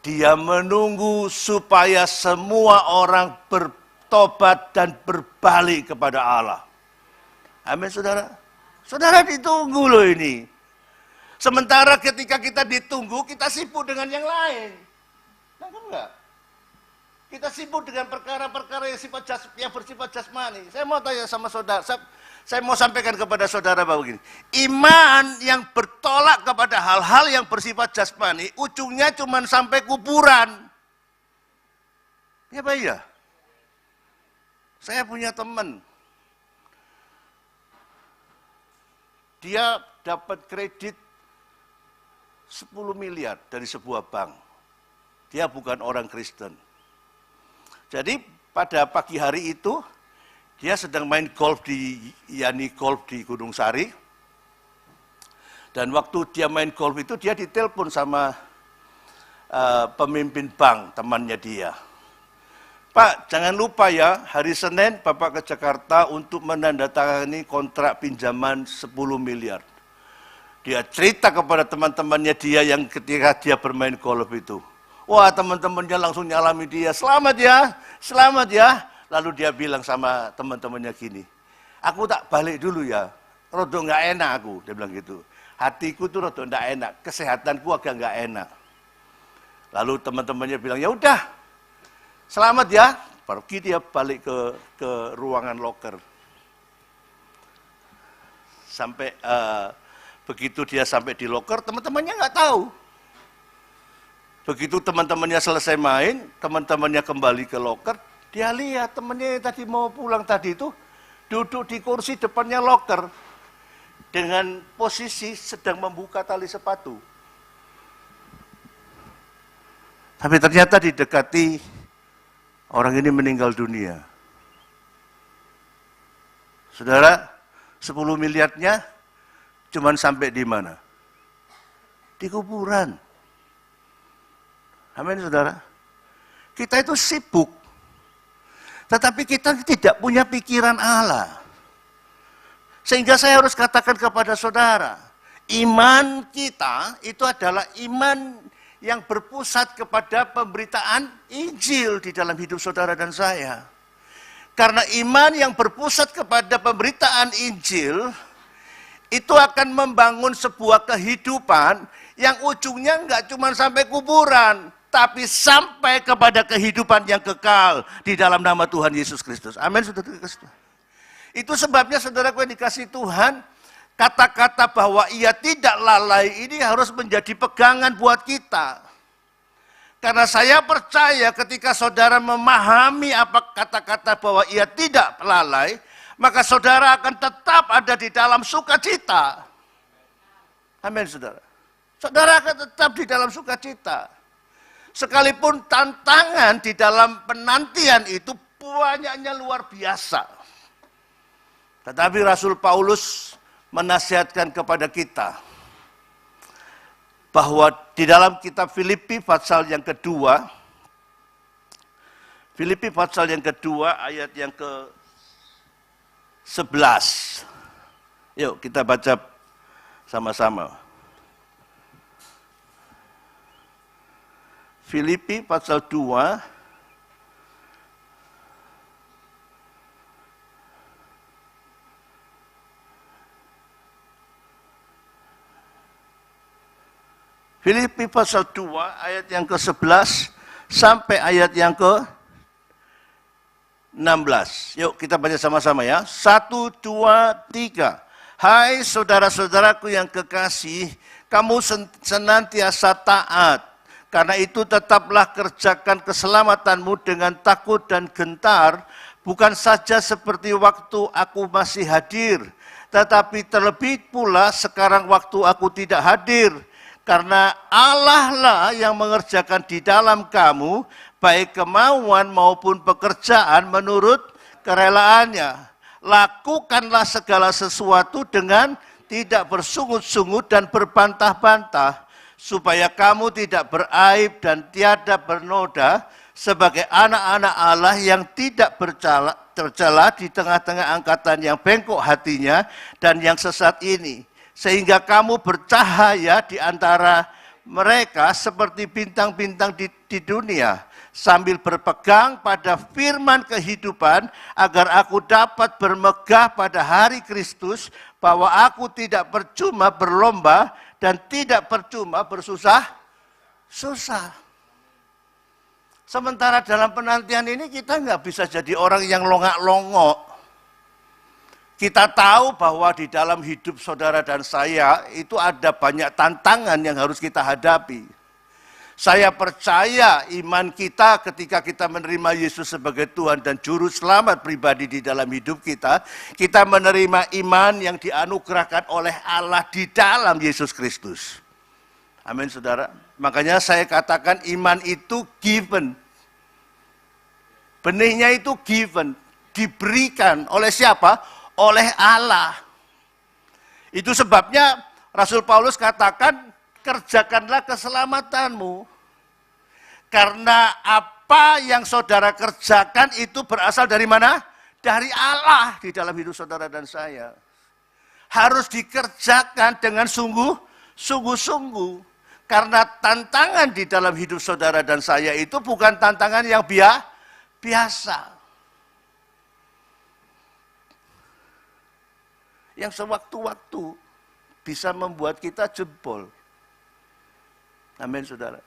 Dia menunggu supaya semua orang bertobat dan berbalik kepada Allah. Amin, saudara. Saudara ditunggu loh ini. Sementara ketika kita ditunggu, kita sibuk dengan yang lain. Nah, kan enggak? Kita sibuk dengan perkara-perkara yang bersifat jasmani. Saya mau tanya sama saudara, saya mau sampaikan kepada saudara bahwa begini, iman yang bertolak kepada hal-hal yang bersifat jasmani, ujungnya cuma sampai kuburan. Ya Pak ya? Saya punya teman, dia dapat kredit 10 miliar dari sebuah bank. Dia bukan orang Kristen. Jadi pada pagi hari itu, dia sedang main golf di Golf di Gunung Sari. Dan waktu dia main golf itu, dia ditelepon sama pemimpin bank, temannya dia. Pak, jangan lupa ya, hari Senin Bapak ke Jakarta untuk menandatangani kontrak pinjaman 10 miliar. Dia cerita kepada teman-temannya dia yang ketika dia bermain golf itu. Wah, teman-temannya langsung nyalami dia, selamat ya. Lalu dia bilang sama teman-temannya gini, aku tak balik dulu ya, rodo nggak enak aku, dia bilang gitu. Hatiku tuh rodo nggak enak, kesehatanku agak nggak enak. Lalu teman-temannya bilang, ya udah, selamat ya. Pergi dia balik ke ruangan loker. Sampai begitu dia sampai di loker, teman-temannya nggak tahu. Begitu teman-temannya selesai main, teman-temannya kembali ke loker, dia lihat temannya yang tadi mau pulang tadi itu duduk di kursi depannya loker dengan posisi sedang membuka tali sepatu. Tapi ternyata didekati, orang ini meninggal dunia. Saudara, 10 miliarnya cuman sampai di mana? Di kuburan. Amin, saudara. Kita itu sibuk, tetapi kita tidak punya pikiran Allah. Sehingga saya harus katakan kepada saudara, iman kita itu adalah iman yang berpusat kepada pemberitaan Injil di dalam hidup saudara dan saya. Karena iman yang berpusat kepada pemberitaan Injil, itu akan membangun sebuah kehidupan yang ujungnya enggak cuma sampai kuburan, tapi sampai kepada kehidupan yang kekal di dalam nama Tuhan Yesus Kristus. Amin, saudara. Itu sebabnya saudaraku yang dikasihi Tuhan, kata-kata bahwa ia tidak lalai ini harus menjadi pegangan buat kita. Karena saya percaya ketika saudara memahami apa kata-kata bahwa ia tidak lalai, maka saudara akan tetap ada di dalam sukacita. Amin, saudara. Saudara akan tetap di dalam sukacita. Sekalipun tantangan di dalam penantian itu banyaknya luar biasa. Tetapi Rasul Paulus menasihatkan kepada kita bahwa di dalam kitab Filipi pasal yang kedua, Filipi pasal yang kedua ayat yang ke-11. Yuk kita baca sama-sama. Filipi pasal 2 Filipi pasal 2 ayat yang ke-11 sampai ayat yang ke-16. Yuk kita baca sama-sama ya. 1, 2, 3. Hai saudara-saudaraku yang kekasih, kamu senantiasa taat. Karena itu tetaplah kerjakan keselamatanmu dengan takut dan gentar, bukan saja seperti waktu aku masih hadir, tetapi terlebih pula sekarang waktu aku tidak hadir. Karena Allah lah yang mengerjakan di dalam kamu, baik kemauan maupun pekerjaan menurut kerelaannya. Lakukanlah segala sesuatu dengan tidak bersungut-sungut dan berbantah-bantah, supaya kamu tidak beraib dan tiada bernoda sebagai anak-anak Allah yang tidak tercela di tengah-tengah angkatan yang bengkok hatinya dan yang sesat ini. Sehingga kamu bercahaya di antara mereka seperti bintang-bintang di dunia, sambil berpegang pada firman kehidupan, agar aku dapat bermegah pada hari Kristus, bahwa aku tidak percuma berlomba dan tidak percuma bersusah-susah. Sementara dalam penantian ini kita nggak bisa jadi orang yang longak-longok. Kita tahu bahwa di dalam hidup saudara dan saya itu ada banyak tantangan yang harus kita hadapi. Saya percaya iman kita ketika kita menerima Yesus sebagai Tuhan dan Juru Selamat pribadi di dalam hidup kita, kita menerima iman yang dianugerahkan oleh Allah di dalam Yesus Kristus. Amin saudara. Makanya saya katakan iman itu given. Benihnya itu given. Diberikan oleh siapa? Oleh Allah. Itu sebabnya Rasul Paulus katakan, kerjakanlah keselamatanmu. Karena apa yang saudara kerjakan itu berasal dari mana? Dari Allah di dalam hidup saudara dan saya. Harus dikerjakan dengan sungguh-sungguh. Karena tantangan di dalam hidup saudara dan saya itu bukan tantangan yang biasa. Yang sewaktu-waktu bisa membuat kita jebol. Amin saudara.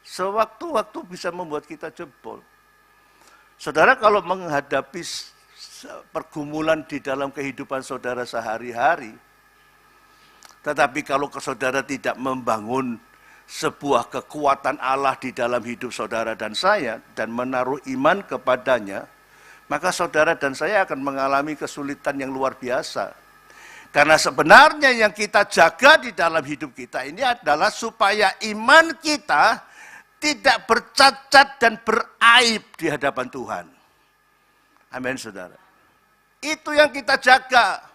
Sewaktu-waktu bisa membuat kita jebol. Saudara kalau menghadapi pergumulan di dalam kehidupan saudara sehari-hari, tetapi kalau saudara tidak membangun sebuah kekuatan Allah di dalam hidup saudara dan saya, dan menaruh iman kepadanya, maka saudara dan saya akan mengalami kesulitan yang luar biasa. Karena sebenarnya yang kita jaga di dalam hidup kita ini adalah supaya iman kita tidak bercacat dan beraib di hadapan Tuhan. Amin saudara. Itu yang kita jaga.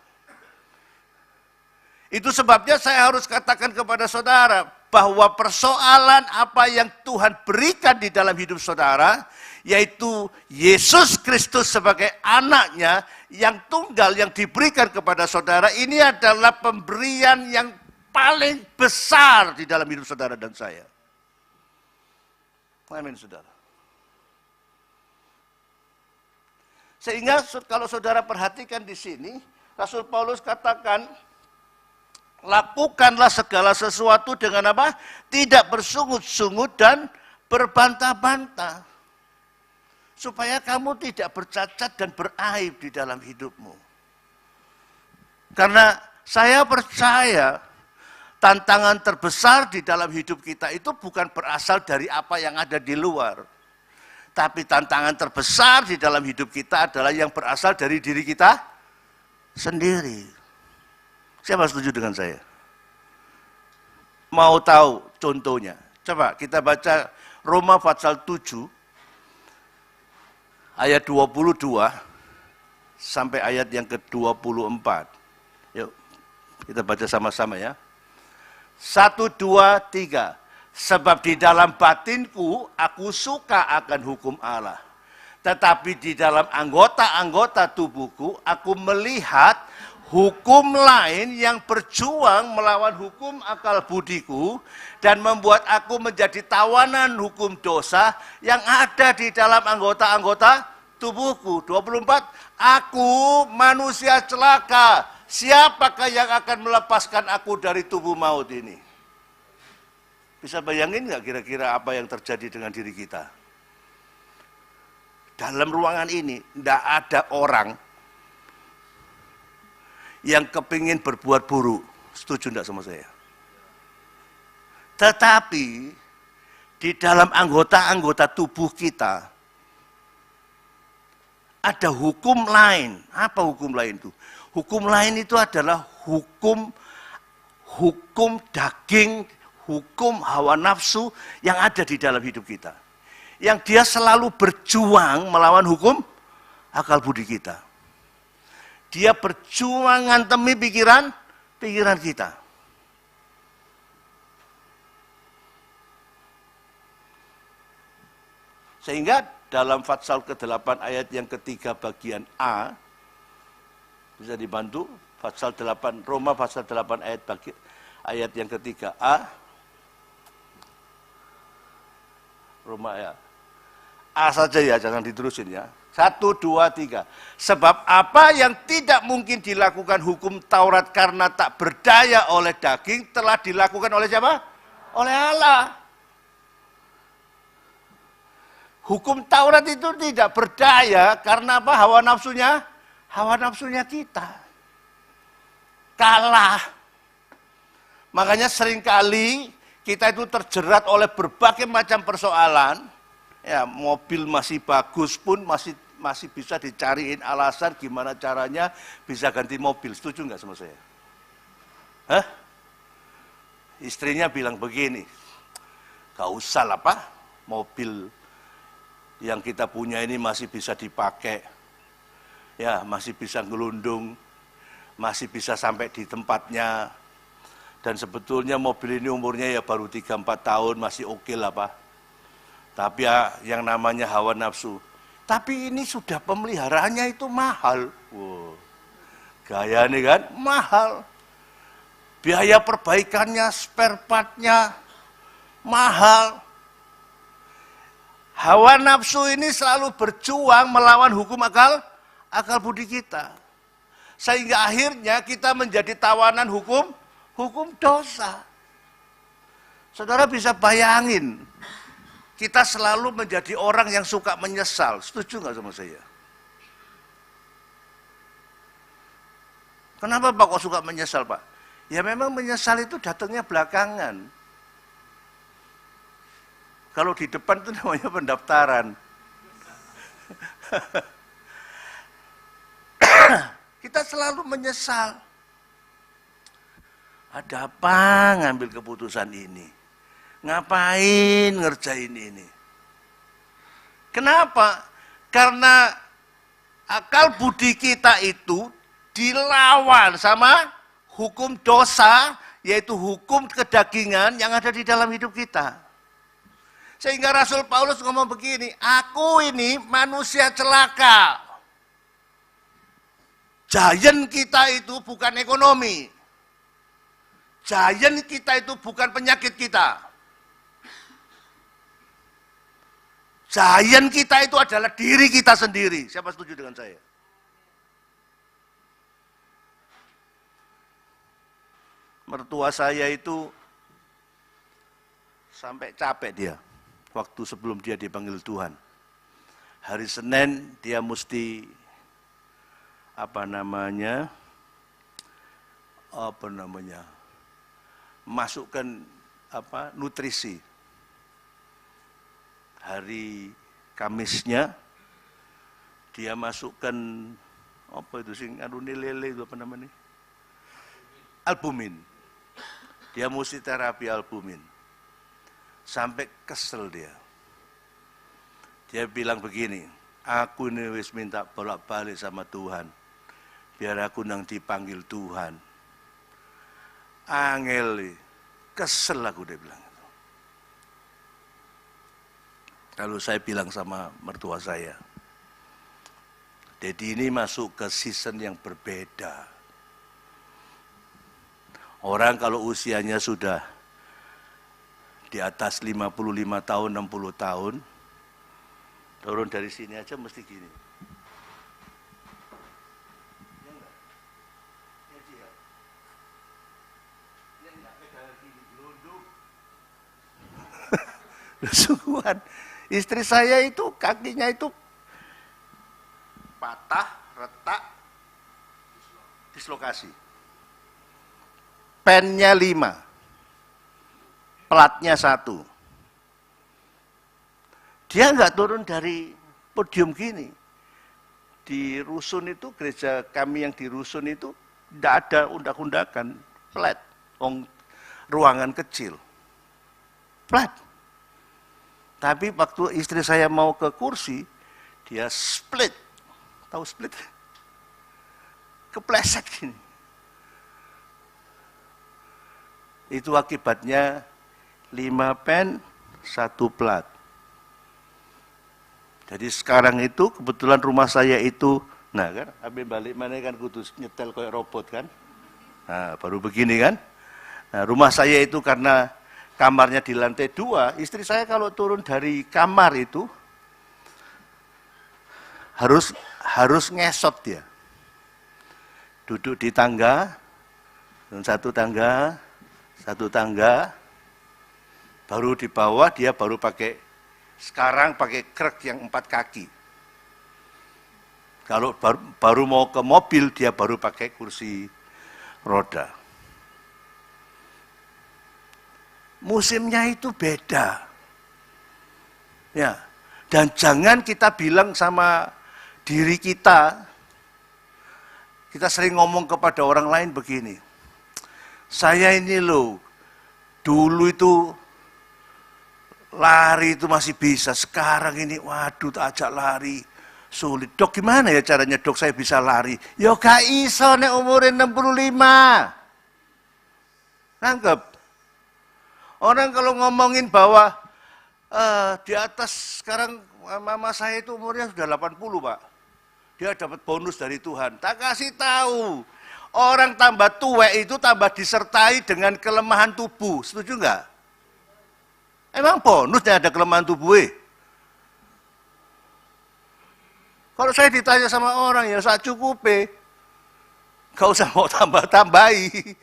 Itu sebabnya saya harus katakan kepada saudara bahwa persoalan apa yang Tuhan berikan di dalam hidup saudara, yaitu Yesus Kristus sebagai anaknya yang tunggal yang diberikan kepada saudara, ini adalah pemberian yang paling besar di dalam hidup saudara dan saya. Amin saudara. Sehingga kalau saudara perhatikan di sini, Rasul Paulus katakan, lakukanlah segala sesuatu dengan apa? Tidak bersungut-sungut dan berbantah-bantah. Supaya kamu tidak bercacat dan beraib di dalam hidupmu. Karena saya percaya tantangan terbesar di dalam hidup kita itu bukan berasal dari apa yang ada di luar. Tapi tantangan terbesar di dalam hidup kita adalah yang berasal dari diri kita sendiri. Siapa setuju dengan saya? Mau tahu contohnya? Coba kita baca Roma pasal 7 ayat 22 sampai ayat yang ke-24. Yuk, Kita baca sama-sama ya. 1, 2, 3. Sebab di dalam batinku aku suka akan hukum Allah. Tetapi di dalam anggota-anggota tubuhku aku melihat hukum lain yang berjuang melawan hukum akal budiku dan membuat aku menjadi tawanan hukum dosa yang ada di dalam anggota-anggota tubuhku. 24. Aku manusia celaka. Siapakah yang akan melepaskan aku dari tubuh maut ini? Bisa bayangin nggak kira-kira apa yang terjadi dengan diri kita? Dalam ruangan ini tidak ada orang yang kepingin berbuat buruk. Setuju enggak sama saya? Tetapi di dalam anggota-anggota tubuh kita ada hukum lain. Apa hukum lain itu? Hukum lain itu adalah hukum daging, hukum hawa nafsu yang ada di dalam hidup kita. Yang dia selalu berjuang melawan hukum akal budi kita. Dia berjuang ngantemi pikiran kita. Sehingga dalam Fatsal ke-8 ayat yang ketiga bagian A, bisa dibantu, Fatsal 8, Roma Fatsal 8 ayat yang ketiga A, Roma ya. A saja ya, jangan diterusin ya. 1, 2, 3. Sebab apa yang tidak mungkin dilakukan hukum Taurat karena tak berdaya oleh daging, telah dilakukan oleh siapa? Oleh Allah. Hukum Taurat itu tidak berdaya karena apa? Hawa nafsunya kita. Kalah. Makanya seringkali kita itu terjerat oleh berbagai macam persoalan. Ya, mobil masih bagus pun masih bisa dicariin alasan gimana caranya bisa ganti mobil. Setuju nggak sama saya? Hah? Istrinya bilang begini, gak usah lah Pak, mobil yang kita punya ini masih bisa dipakai. Ya, masih bisa ngelundung, masih bisa sampai di tempatnya. Dan sebetulnya mobil ini umurnya ya baru 3-4 tahun, masih oke lah Pak. Tapi ya, yang namanya hawa nafsu. Tapi ini sudah pemeliharaannya itu mahal. Wow. Gaya nih kan, mahal. Biaya perbaikannya, spare part-nya, mahal. Hawa nafsu ini selalu berjuang melawan hukum akal budi kita. Sehingga akhirnya kita menjadi tawanan hukum dosa. Saudara bisa bayangin, kita selalu menjadi orang yang suka menyesal. Setuju nggak sama saya? Kenapa Pak kok suka menyesal Pak? Ya memang menyesal itu datangnya belakangan. Kalau di depan itu namanya pendaftaran. Kita selalu menyesal. Ada apa ngambil keputusan ini? Ngapain ngerjain ini? Kenapa? Karena akal budi kita itu dilawan sama hukum dosa, yaitu hukum kedagingan yang ada di dalam hidup kita. Sehingga Rasul Paulus ngomong begini, aku ini manusia celaka. Giant kita itu bukan ekonomi. Giant kita itu bukan penyakit kita. Giant kita itu adalah diri kita sendiri. Siapa setuju dengan saya? Mertua saya itu sampai capek dia waktu sebelum dia dipanggil Tuhan. Hari Senin dia mesti masukkan nutrisi. Hari Kamisnya dia masukkan albumin. Dia mesti terapi albumin. Sampai kesel dia. Dia bilang begini, aku ini wis minta bolak-balik sama Tuhan. Biar aku nang dipanggil Tuhan. Angel, kesel aku dia bilang. Lalu saya bilang sama mertua saya, Dedi ini masuk ke season yang berbeda. Orang kalau usianya sudah di atas 55 tahun, 60 tahun, turun dari sini aja mesti gini. Sungguhan, istri saya itu kakinya itu patah, retak, dislokasi. Pennya 5, platnya 1. Dia nggak turun dari podium gini. Di rusun itu, gereja kami yang di rusun itu, tidak ada undak-undakan, flat, ruangan kecil, flat. Tapi waktu istri saya mau ke kursi, dia split. Tahu split? Kepleset gini. Itu akibatnya 5 pen, 1 plat. Jadi sekarang itu kebetulan rumah saya itu, nah kan, habis balik mana kan kudu nyetel kayak robot kan. Nah, baru begini kan. Nah, rumah saya itu karena kamarnya di lantai 2, istri saya kalau turun dari kamar itu harus ngesot dia. Duduk di tangga, satu tangga, baru di bawah dia baru sekarang pakai krek yang 4 kaki. Kalau baru mau ke mobil dia baru pakai kursi roda. Musimnya itu beda. Ya. Dan jangan kita bilang sama diri kita sering ngomong kepada orang lain begini. Saya ini loh, dulu itu lari itu masih bisa, sekarang ini waduh tak ajak lari. Sulit. Dok gimana ya caranya dok saya bisa lari? Ya gak iso nek umurin 65. Nangkep? Orang kalau ngomongin bahwa di atas sekarang mama saya itu umurnya sudah 80 Pak. Dia dapat bonus dari Tuhan. Tak kasih tahu. Orang tambah tua itu tambah disertai dengan kelemahan tubuh. Setuju enggak? Emang bonusnya ada kelemahan tubuh? Kalau saya ditanya sama orang ya sak cukupe. Gak usah mau tambah-tambahi.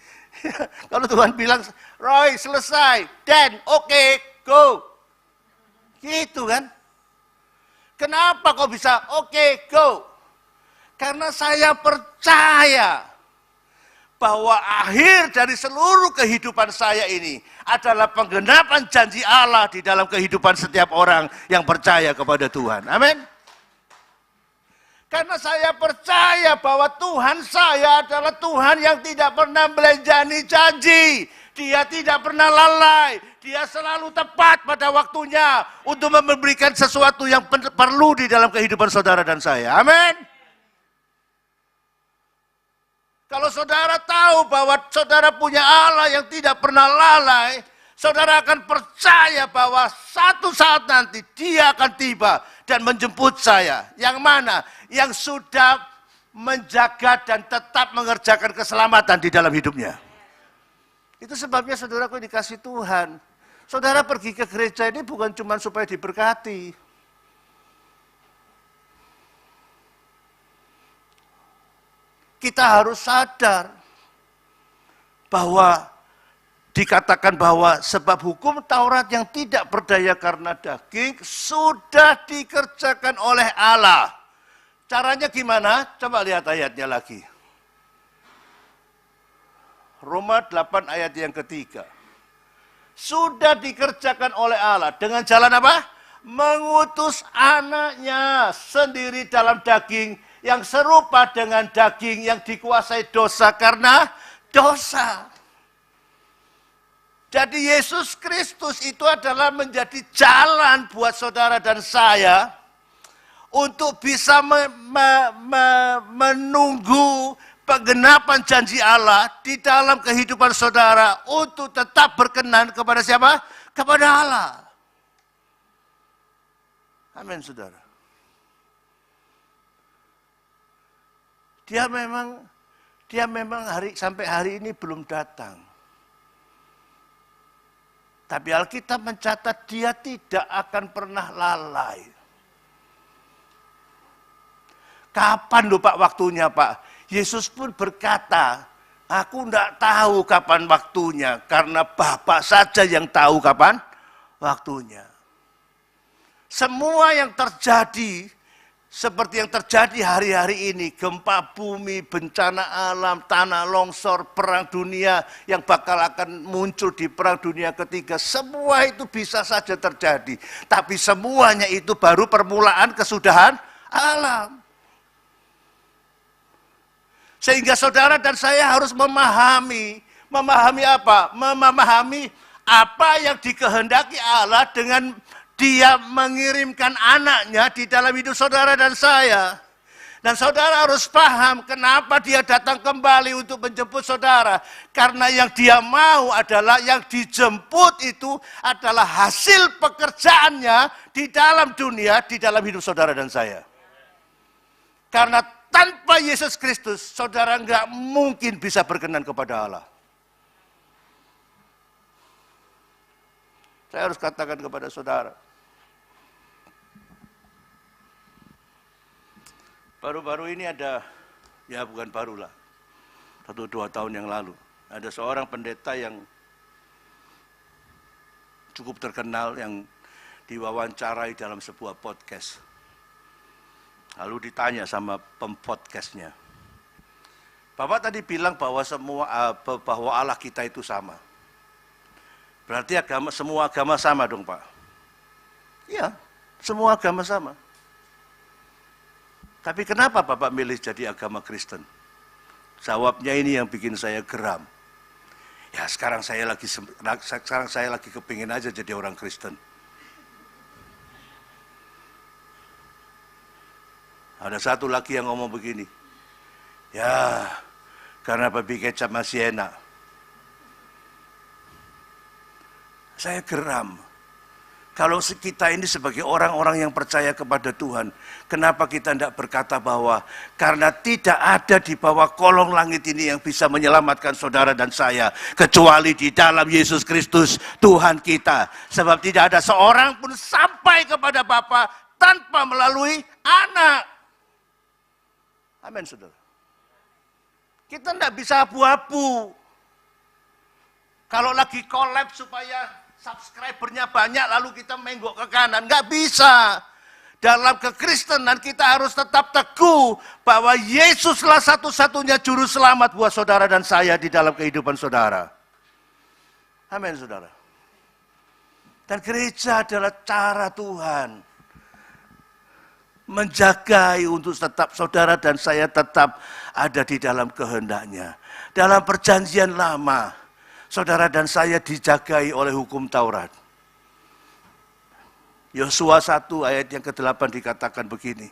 Kalau Tuhan bilang, Roy selesai, Dan oke, go. Gitu kan. Kenapa kok bisa oke, go? Karena saya percaya bahwa akhir dari seluruh kehidupan saya ini adalah penggenapan janji Allah di dalam kehidupan setiap orang yang percaya kepada Tuhan. Amin. Karena saya percaya bahwa Tuhan saya adalah Tuhan yang tidak pernah belanjani janji. Dia tidak pernah lalai. Dia selalu tepat pada waktunya untuk memberikan sesuatu yang perlu di dalam kehidupan saudara dan saya. Amin. Kalau saudara tahu bahwa saudara punya Allah yang tidak pernah lalai, saudara akan percaya bahwa satu saat nanti dia akan tiba dan menjemput saya. Yang mana? Yang sudah menjaga dan tetap mengerjakan keselamatan di dalam hidupnya. Itu sebabnya saudaraku dikasih Tuhan. Saudara pergi ke gereja ini bukan cuma supaya diberkati. Kita harus sadar bahwa dikatakan bahwa sebab hukum Taurat yang tidak berdaya karena daging sudah dikerjakan oleh Allah. Caranya gimana? Coba lihat ayatnya lagi. Roma 8 ayat yang ketiga. Sudah dikerjakan oleh Allah. Dengan jalan apa? Mengutus anaknya sendiri dalam daging yang serupa dengan daging yang dikuasai dosa karena dosa. Jadi Yesus Kristus itu adalah menjadi jalan buat saudara dan saya untuk bisa menunggu penggenapan janji Allah di dalam kehidupan saudara untuk tetap berkenan kepada siapa? Kepada Allah. Amin, saudara. Dia memang sampai hari ini belum datang. Tapi Alkitab mencatat dia tidak akan pernah lalai. Kapan loh Pak waktunya Pak? Yesus pun berkata, aku tidak tahu kapan waktunya, karena Bapa saja yang tahu kapan waktunya. Semua yang terjadi, seperti yang terjadi hari-hari ini, gempa bumi, bencana alam, tanah longsor, perang dunia yang bakal akan muncul di perang dunia ketiga, semua itu bisa saja terjadi. Tapi semuanya itu baru permulaan kesudahan alam. Sehingga saudara dan saya harus memahami apa? Memahami apa yang dikehendaki Allah dengan Dia mengirimkan anaknya di dalam hidup saudara dan saya. Dan saudara harus paham kenapa Dia datang kembali untuk menjemput saudara. Karena yang Dia mau adalah yang dijemput itu adalah hasil pekerjaannya di dalam dunia, di dalam hidup saudara dan saya. Karena tanpa Yesus Kristus, saudara nggak mungkin bisa berkenan kepada Allah. Saya harus katakan kepada saudara. Baru-baru ini ada, ya bukan barulah, 1-2 tahun yang lalu, ada seorang pendeta yang cukup terkenal yang diwawancarai dalam sebuah podcast. Lalu ditanya sama pempodcastnya, Bapak tadi bilang bahwa bahwa Allah kita itu sama. Berarti semua agama sama dong Pak? Iya, semua agama sama. Tapi kenapa Bapak milih jadi agama Kristen? Jawabnya ini yang bikin saya geram. Ya sekarang saya lagi kepingin aja jadi orang Kristen. Ada satu lagi yang ngomong begini, ya karena babi kecap masih enak. Saya geram. Kalau kita ini sebagai orang-orang yang percaya kepada Tuhan, kenapa kita tidak berkata bahwa karena tidak ada di bawah kolong langit ini yang bisa menyelamatkan saudara dan saya, kecuali di dalam Yesus Kristus Tuhan kita. Sebab tidak ada seorang pun sampai kepada Bapa tanpa melalui anak. Amin, saudara. Kita tidak bisa abu-abu. Kalau lagi collab supaya subscribernya banyak, lalu kita menggok ke kanan. Nggak bisa. Dalam kekristenan kita harus tetap teguh bahwa Yesuslah satu-satunya juru selamat buat saudara dan saya di dalam kehidupan saudara. Amin, saudara. Dan gereja adalah cara Tuhan menjagai untuk tetap saudara dan saya tetap ada di dalam kehendaknya. Dalam perjanjian lama, saudara dan saya dijagai oleh hukum Taurat. Yosua 1 ayat yang ke-8 dikatakan begini.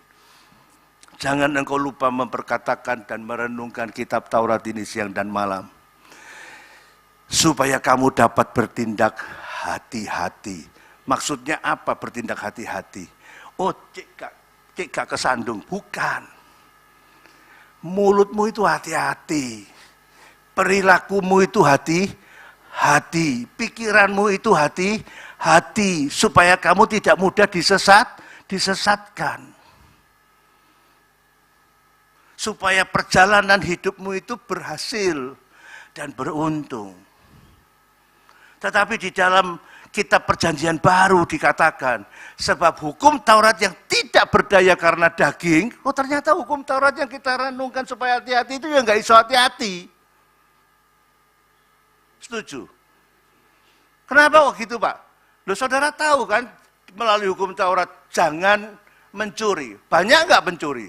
Jangan engkau lupa memperkatakan dan merenungkan kitab Taurat ini siang dan malam. Supaya kamu dapat bertindak hati-hati. Maksudnya apa bertindak hati-hati? Oh, cik gak kesandung. Bukan. Mulutmu itu hati-hati. Perilakumu itu hati-hati. Pikiranmu itu hati-hati. Supaya kamu tidak mudah disesatkan. Supaya perjalanan hidupmu itu berhasil dan beruntung. Tetapi di dalam kitab perjanjian baru dikatakan, sebab hukum Taurat yang tidak berdaya karena daging, ternyata hukum Taurat yang kita renungkan supaya hati-hati itu ya nggak iso hati-hati. Setuju? Kenapa kok gitu Pak? Loh saudara tahu kan melalui hukum Taurat jangan mencuri. Banyak nggak pencuri?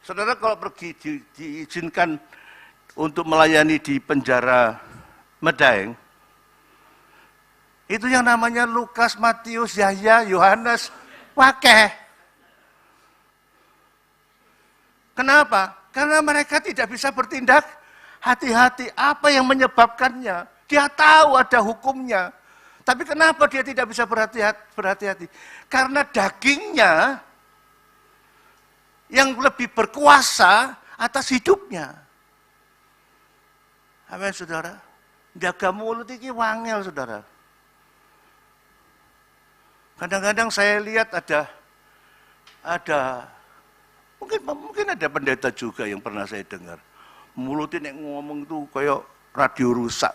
Saudara kalau pergi diizinkan untuk melayani di penjara Medaeng, itu yang namanya Lukas, Matius, Yahya, Yohanes, wakeh. Kenapa? Karena mereka tidak bisa bertindak hati-hati. Apa yang menyebabkannya? Dia tahu ada hukumnya. Tapi kenapa dia tidak bisa berhati-hati? Karena dagingnya yang lebih berkuasa atas hidupnya. Amin, saudara. Jaga mulut ini wangel, saudara. Kadang-kadang saya lihat ada mungkin ada pendeta juga yang pernah saya dengar. Mulutnya ngomong itu kayak radio rusak.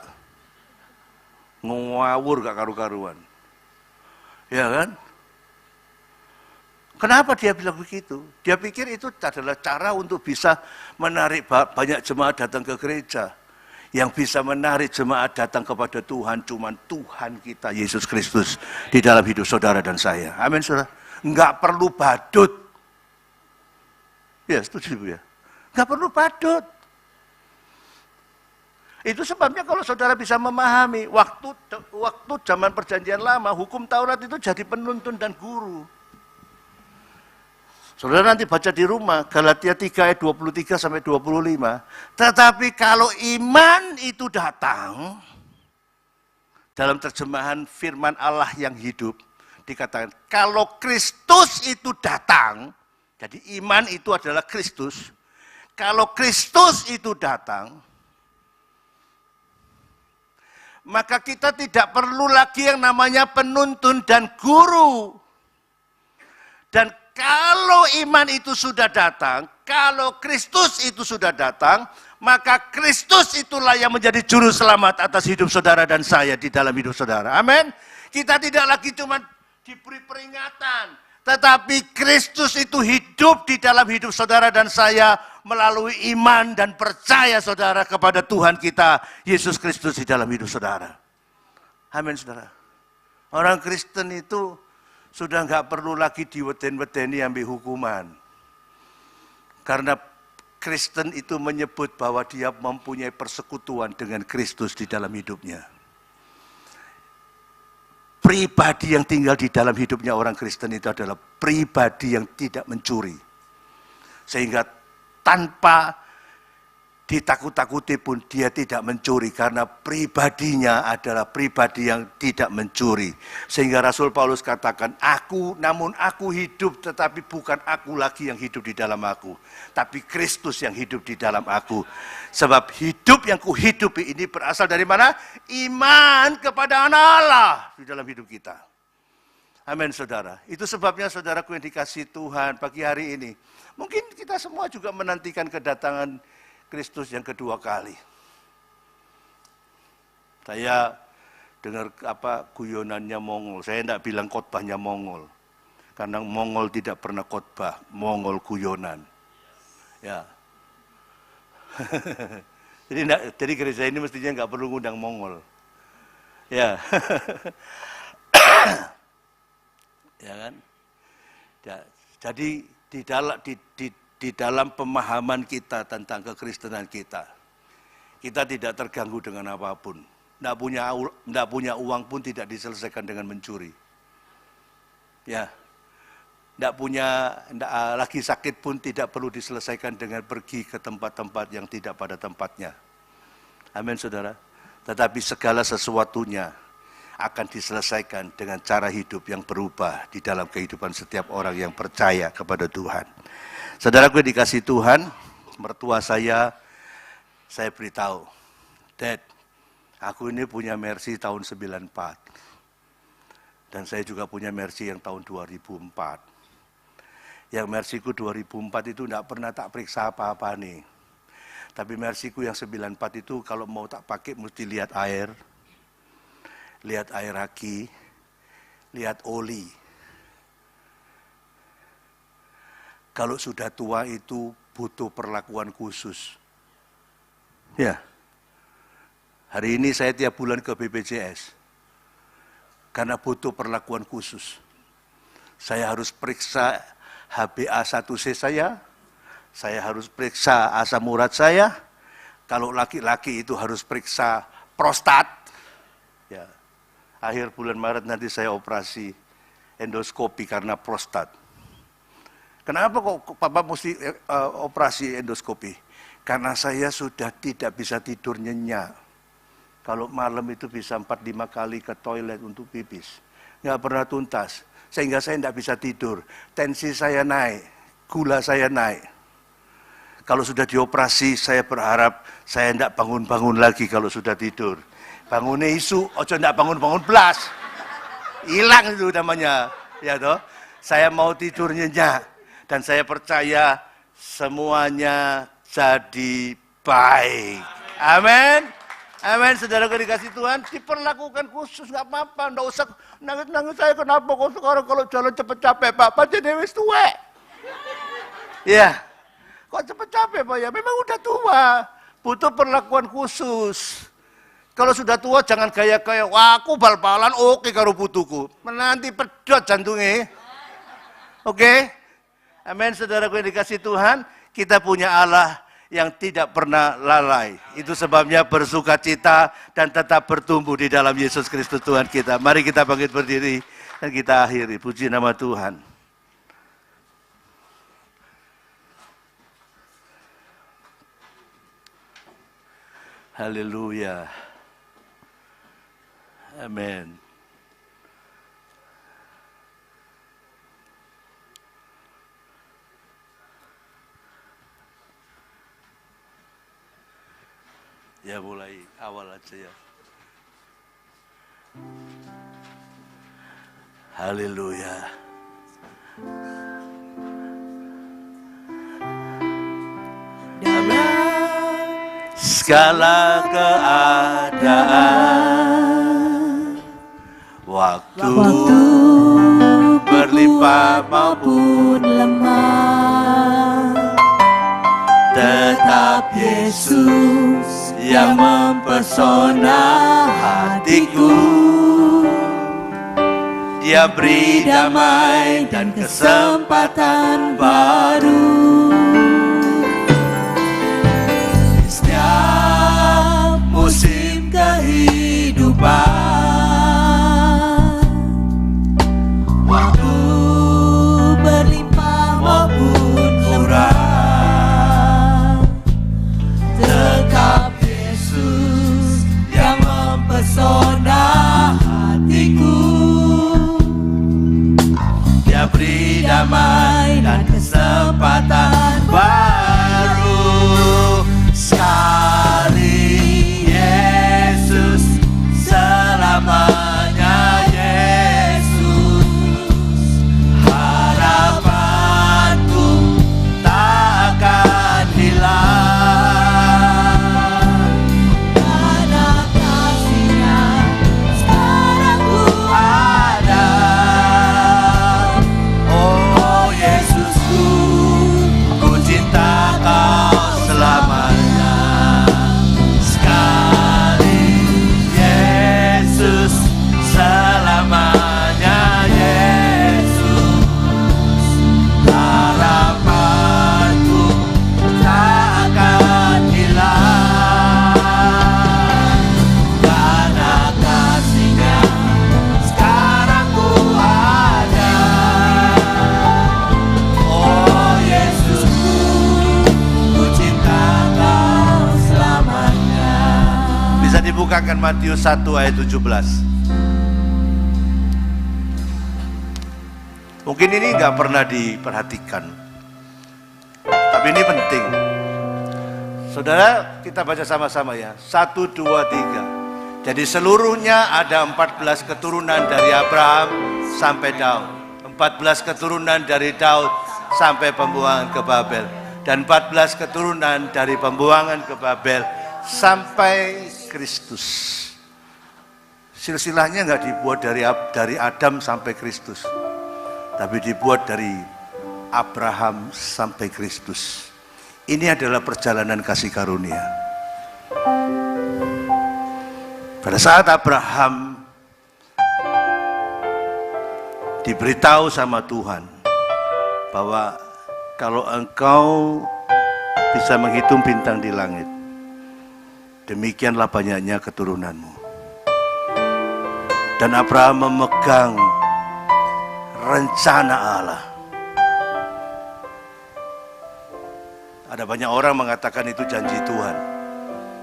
Ngawur gak karu-karuan. Ya kan? Kenapa dia bilang begitu? Dia pikir itu adalah cara untuk bisa menarik banyak jemaat datang ke gereja. Yang bisa menarik jemaat datang kepada Tuhan, cuman Tuhan kita, Yesus Kristus, di dalam hidup saudara dan saya. Amin, saudara. Enggak perlu badut. Ya, setuju ya. Enggak perlu badut. Itu sebabnya kalau saudara bisa memahami, waktu zaman perjanjian lama, hukum Taurat itu jadi penuntun dan guru. Saudara nanti baca di rumah, Galatia 3 ayat 23 sampai 25. Tetapi kalau iman itu datang, dalam terjemahan firman Allah yang hidup, dikatakan, kalau Kristus itu datang, jadi iman itu adalah Kristus. Kalau Kristus itu datang, maka kita tidak perlu lagi yang namanya penuntun dan guru. Dan kalau iman itu sudah datang, kalau Kristus itu sudah datang, maka Kristus itulah yang menjadi juru selamat atas hidup saudara dan saya di dalam hidup saudara. Amin. Kita tidak lagi cuma diberi peringatan, tetapi Kristus itu hidup di dalam hidup saudara dan saya melalui iman dan percaya saudara kepada Tuhan kita, Yesus Kristus di dalam hidup saudara. Amin, saudara. Orang Kristen itu sudah nggak perlu lagi diweden-wedeni ambil hukuman. Karena Kristen itu menyebut bahwa dia mempunyai persekutuan dengan Kristus di dalam hidupnya. Pribadi yang tinggal di dalam hidupnya orang Kristen itu adalah pribadi yang tidak mencuri. Sehingga tanpa ditakut-takuti pun dia tidak mencuri karena pribadinya adalah pribadi yang tidak mencuri. Sehingga Rasul Paulus katakan, namun aku hidup tetapi bukan aku lagi yang hidup di dalam aku, tapi Kristus yang hidup di dalam aku. Sebab hidup yang kuhidupi ini berasal dari mana? Iman kepada Anak Allah di dalam hidup kita. Amin, saudara. Itu sebabnya saudaraku yang dikasihi Tuhan pagi hari ini. Mungkin kita semua juga menantikan kedatangan Kristus yang kedua kali. Saya dengar guyonannya Mongol. Saya tidak bilang khotbahnya Mongol. Karena Mongol tidak pernah khotbah, Mongol guyonan. Ya. Jadi gereja ini mestinya nggak perlu ngundang Mongol. Ya. Ya kan? Ya, jadi di dalam pemahaman kita tentang kekristenan kita tidak terganggu dengan apapun. Tidak punya uang pun tidak diselesaikan dengan mencuri. Ya, lagi sakit pun tidak perlu diselesaikan dengan pergi ke tempat-tempat yang tidak pada tempatnya. Amin, saudara. Tetapi segala sesuatunya akan diselesaikan dengan cara hidup yang berubah di dalam kehidupan setiap orang yang percaya kepada Tuhan. Saudaraku dikasih Tuhan, mertua saya beritahu, Dad, aku ini punya Mercy tahun 94. Dan saya juga punya Mercy yang tahun 2004. Yang Mercy-ku 2004 itu tidak pernah tak periksa apa-apa nih. Tapi Mercy-ku yang 94 itu kalau mau tak pakai mesti lihat air aki, lihat oli. Kalau sudah tua itu butuh perlakuan khusus. Ya. Hari ini saya tiap bulan ke BPJS. Karena butuh perlakuan khusus. Saya harus periksa HbA1c saya harus periksa asam urat saya. Kalau laki-laki itu harus periksa prostat. Ya. Akhir bulan Maret nanti saya operasi endoskopi karena prostat. Kenapa kok Papa mesti operasi endoskopi? Karena saya sudah tidak bisa tidur nyenyak. Kalau malam itu bisa 4-5 kali ke toilet untuk pipis. Nggak pernah tuntas. Sehingga saya tidak bisa tidur. Tensi saya naik, gula saya naik. Kalau sudah dioperasi, saya berharap saya tidak bangun-bangun lagi kalau sudah tidur. Bangunnya isu, ojo tidak bangun-bangun belas. Hilang itu namanya. Ya toh? Saya mau tidur nyenyak. Dan saya percaya semuanya jadi baik. Amin. Amin, saudara dikasih Tuhan, diperlakukan khusus, nggak apa-apa, nggak usah nangis-nangis saya kenapa kok sekarang kalau jalan cepet capek, Pak jadi wis tua. Ya, kok cepet capek Pak ya? Memang udah tua, butuh perlakuan khusus. Kalau sudah tua jangan gaya-gaya, wah aku bal-balan oke karo putuku, nanti pedot jantungnya. Oke, amin, saudara yang dikasih Tuhan, kita punya Allah yang tidak pernah lalai. Itu sebabnya bersukacita dan tetap bertumbuh di dalam Yesus Kristus Tuhan kita. Mari kita bangkit berdiri dan kita akhiri. Puji nama Tuhan. Haleluya. Amin. Ya mulai awal aja ya. Haleluya. Dalam segala keadaan, waktu berlimpah maupun lemah, tetap Yesus yang mempesona hatiku. Dia beri damai dan kesempatan baru. Di setiap musim kehidupan, waktu berlimpah maupun kurang, tetap Yesus yang mempesona hatiku. Dia beri damai dan kesempatan baru. Sekali Yesus, selamanya Yesus. Harapanku tak akan hilang. Karena kasih-Nya sekarang ku ada. Oh Yesusku, ku cinta Kau selamanya. Sekali Yesus, selamanya Yesus. Harapanku tak akan hilang. Karena kasih-Nya sekarang ku ada. Oh Yesusku, ku cinta Kau selamanya. Bisa dibukakan Matius 1 ayat 17. Mungkin ini nggak pernah diperhatikan, tapi ini penting. Saudara, kita baca sama-sama ya. 1, 2, 3. Jadi seluruhnya ada 14 keturunan dari Abraham sampai Daud. 14 keturunan dari Daud sampai pembuangan ke Babel. Dan 14 keturunan dari pembuangan ke Babel sampai Kristus. Silsilahnya nggak dibuat dari Adam sampai Kristus, tapi dibuat dari Abraham sampai Kristus. Ini adalah perjalanan kasih karunia. Pada saat Abraham diberitahu sama Tuhan bahwa kalau engkau bisa menghitung bintang di langit, demikianlah banyaknya keturunanmu. Dan Abraham memegang rencana Allah. Ada banyak orang mengatakan itu janji Tuhan.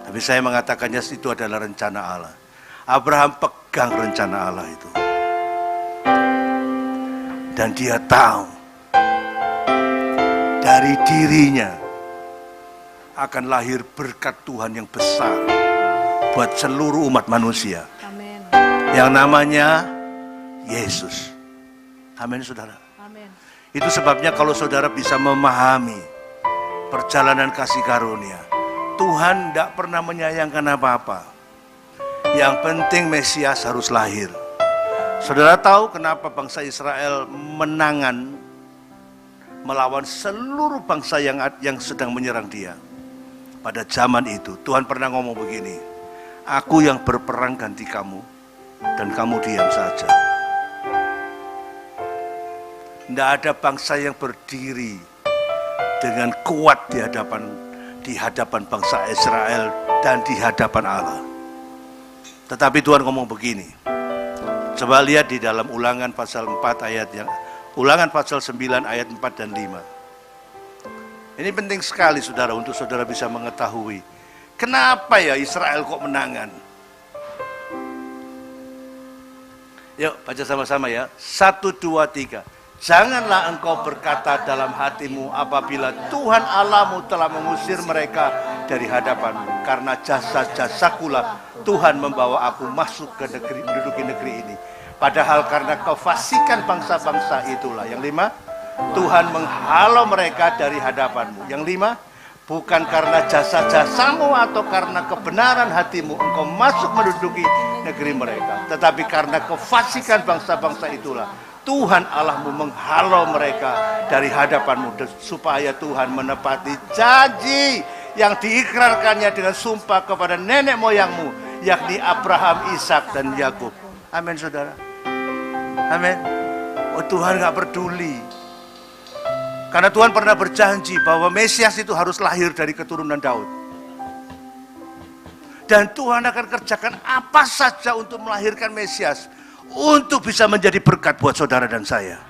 Tapi saya mengatakannya itu adalah rencana Allah. Abraham pegang rencana Allah itu. Dan dia tahu dari dirinya akan lahir berkat Tuhan yang besar buat seluruh umat manusia. Amin. Yang namanya Yesus. Amin, saudara. Amin. Itu sebabnya kalau saudara bisa memahami perjalanan kasih karunia, Tuhan tidak pernah menyayangkan apa-apa. Yang penting Mesias harus lahir. Saudara tahu kenapa bangsa Israel menangan melawan seluruh bangsa yang sedang menyerang dia? Pada zaman itu Tuhan pernah ngomong begini, aku yang berperang ganti kamu, dan kamu diam saja. Tidak ada bangsa yang berdiri dengan kuat di hadapan bangsa Israel dan di hadapan Allah. Tetapi Tuhan ngomong begini. Coba lihat di dalam Ulangan pasal 9 ayat 4 dan 5. Ini penting sekali saudara untuk saudara bisa mengetahui kenapa ya Israel kok menangan. Yuk baca sama-sama ya. 1, 2, 3. Janganlah engkau berkata dalam hatimu apabila Tuhan Allahmu telah mengusir mereka dari hadapanmu, karena jasa-jasakulah Tuhan membawa aku masuk ke menduduki negeri ini. Padahal karena kefasikan bangsa-bangsa itulah. Yang 5, Tuhan menghalau mereka dari hadapanmu. Yang 5, bukan karena jasa-jasamu atau karena kebenaran hatimu engkau masuk menduduki negeri mereka, tetapi karena kefasikan bangsa-bangsa itulah Tuhan Allahmu menghalau mereka dari hadapanmu, supaya Tuhan menepati janji yang diikrarkannya dengan sumpah kepada nenek moyangmu, yakni Abraham, Ishak dan Yakub. Amin saudara. Amin. Oh, Tuhan gak peduli. Karena Tuhan pernah berjanji bahwa Mesias itu harus lahir dari keturunan Daud. Dan Tuhan akan kerjakan apa saja untuk melahirkan Mesias, untuk bisa menjadi berkat buat saudara dan saya.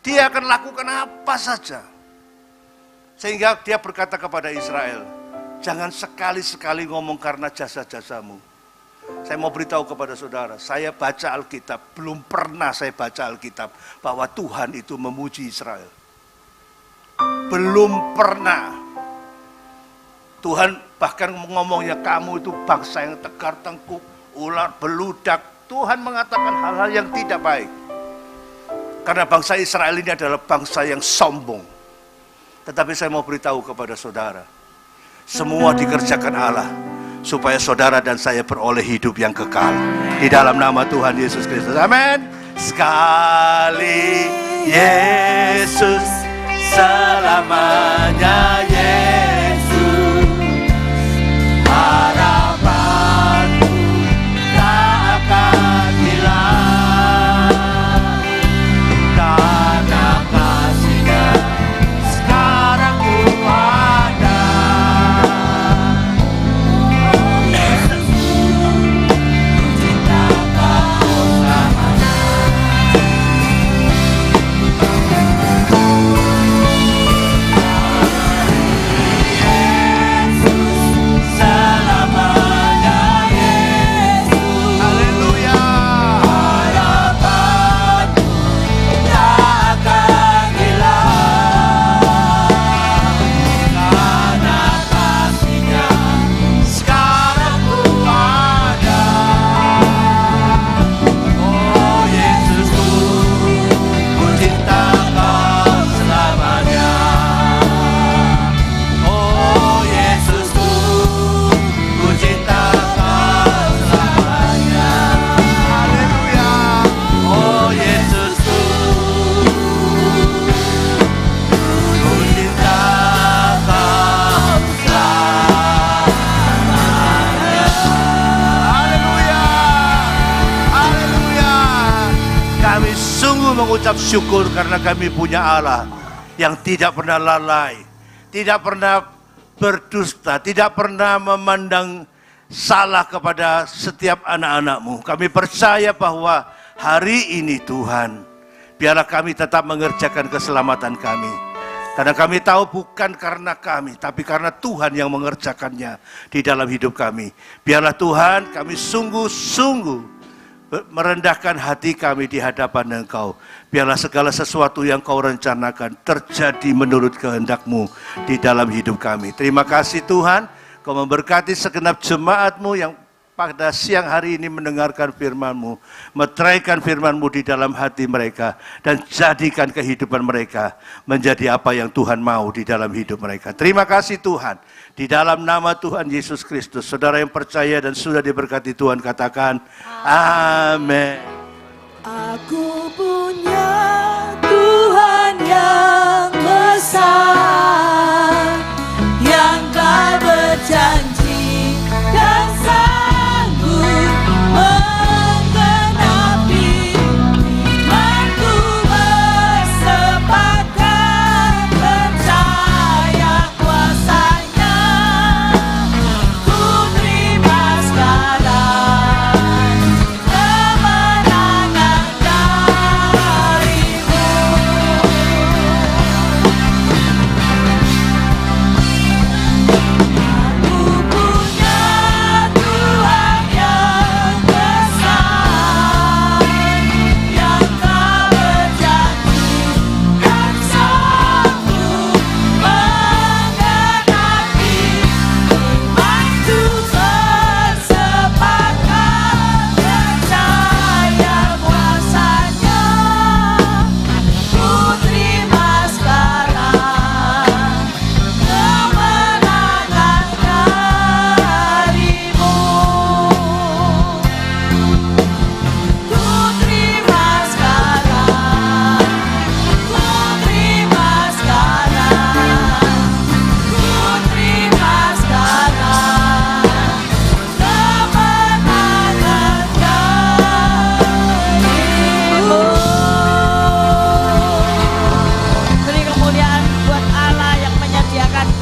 Dia akan lakukan apa saja. Sehingga dia berkata kepada Israel, jangan sekali-sekali ngomong karena jasa-jasamu. Saya mau beritahu kepada saudara, saya baca Alkitab, belum pernah saya baca Alkitab bahwa Tuhan itu memuji Israel. Belum pernah. Tuhan bahkan ngomongnya, kamu itu bangsa yang tegar tengkuk, ular beludak. Tuhan mengatakan hal-hal yang tidak baik. Karena bangsa Israel ini adalah bangsa yang sombong. Tetapi saya mau beritahu kepada saudara, semua dikerjakan Allah supaya saudara dan saya beroleh hidup yang kekal di dalam nama Tuhan Yesus Kristus. Amin. Sekali Yesus, selamanya Yesus. Harapanku tak akan hilang, karena kasih-Nya sekarang ku ada. Yesus, ku cinta Kau selamanya. Mengucap syukur karena kami punya Allah yang tidak pernah lalai, tidak pernah berdusta, tidak pernah memandang salah kepada setiap anak-anak-Mu. Kami percaya bahwa hari ini Tuhan, biarlah kami tetap mengerjakan keselamatan kami. Karena kami tahu bukan karena kami, tapi karena Tuhan yang mengerjakannya di dalam hidup kami. Biarlah Tuhan kami sungguh-sungguh merendahkan hati kami di hadapan Engkau. Biarlah segala sesuatu yang Kau rencanakan terjadi menurut kehendak-Mu di dalam hidup kami. Terima kasih Tuhan, Kau memberkati segenap jemaat-Mu yang pada siang hari ini mendengarkan firman-Mu, meteraikan firman-Mu di dalam hati mereka, dan jadikan kehidupan mereka menjadi apa yang Tuhan mau di dalam hidup mereka. Terima kasih Tuhan, di dalam nama Tuhan Yesus Kristus. Saudara yang percaya dan sudah diberkati Tuhan katakan, amin. Aku punya Tuhan yang besar, yang tak berjanji dan sanggup menggenapi imanku bersepakatan percaya kuasa-Nya. Ku terima sekarang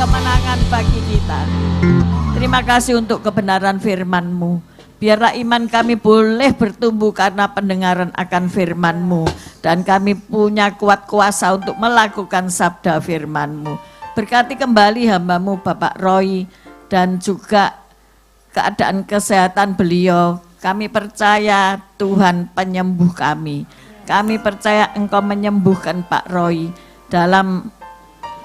kemenangan darimu. Terima kasih untuk kebenaran firman-Mu. Biarlah iman kami boleh bertumbuh karena pendengaran akan firman-Mu. Dan kami punya kuat kuasa untuk melakukan sabda firman-Mu. Berkati kembali hamba-Mu Bapak Roy dan juga keadaan kesehatan beliau. Kami percaya Tuhan penyembuh kami. Kami percaya Engkau menyembuhkan Pak Roy dalam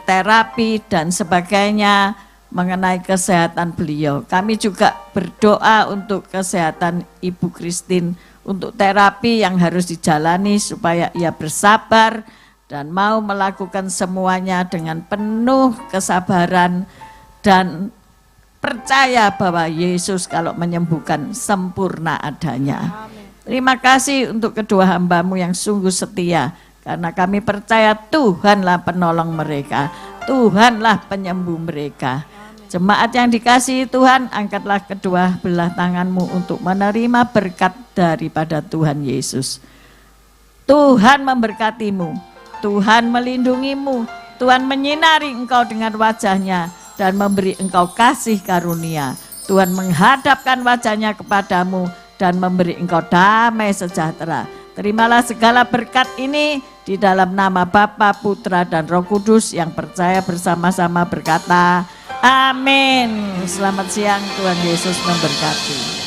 terapi dan sebagainya mengenai kesehatan beliau. Kami juga berdoa untuk kesehatan Ibu Christine, untuk terapi yang harus dijalani supaya ia bersabar dan mau melakukan semuanya dengan penuh kesabaran dan percaya bahwa Yesus kalau menyembuhkan sempurna adanya. Terima kasih untuk kedua hamba-Mu yang sungguh setia, karena kami percaya Tuhanlah penolong mereka, Tuhanlah penyembuh mereka. Jemaat yang dikasihi Tuhan, angkatlah kedua belah tanganmu untuk menerima berkat daripada Tuhan Yesus. Tuhan memberkatimu, Tuhan melindungimu, Tuhan menyinari engkau dengan wajah-Nya dan memberi engkau kasih karunia. Tuhan menghadapkan wajah-Nya kepadamu dan memberi engkau damai sejahtera. Terimalah segala berkat ini di dalam nama Bapa, Putra, dan Roh Kudus yang percaya bersama-sama berkata, amin. Selamat siang, Tuhan Yesus memberkati.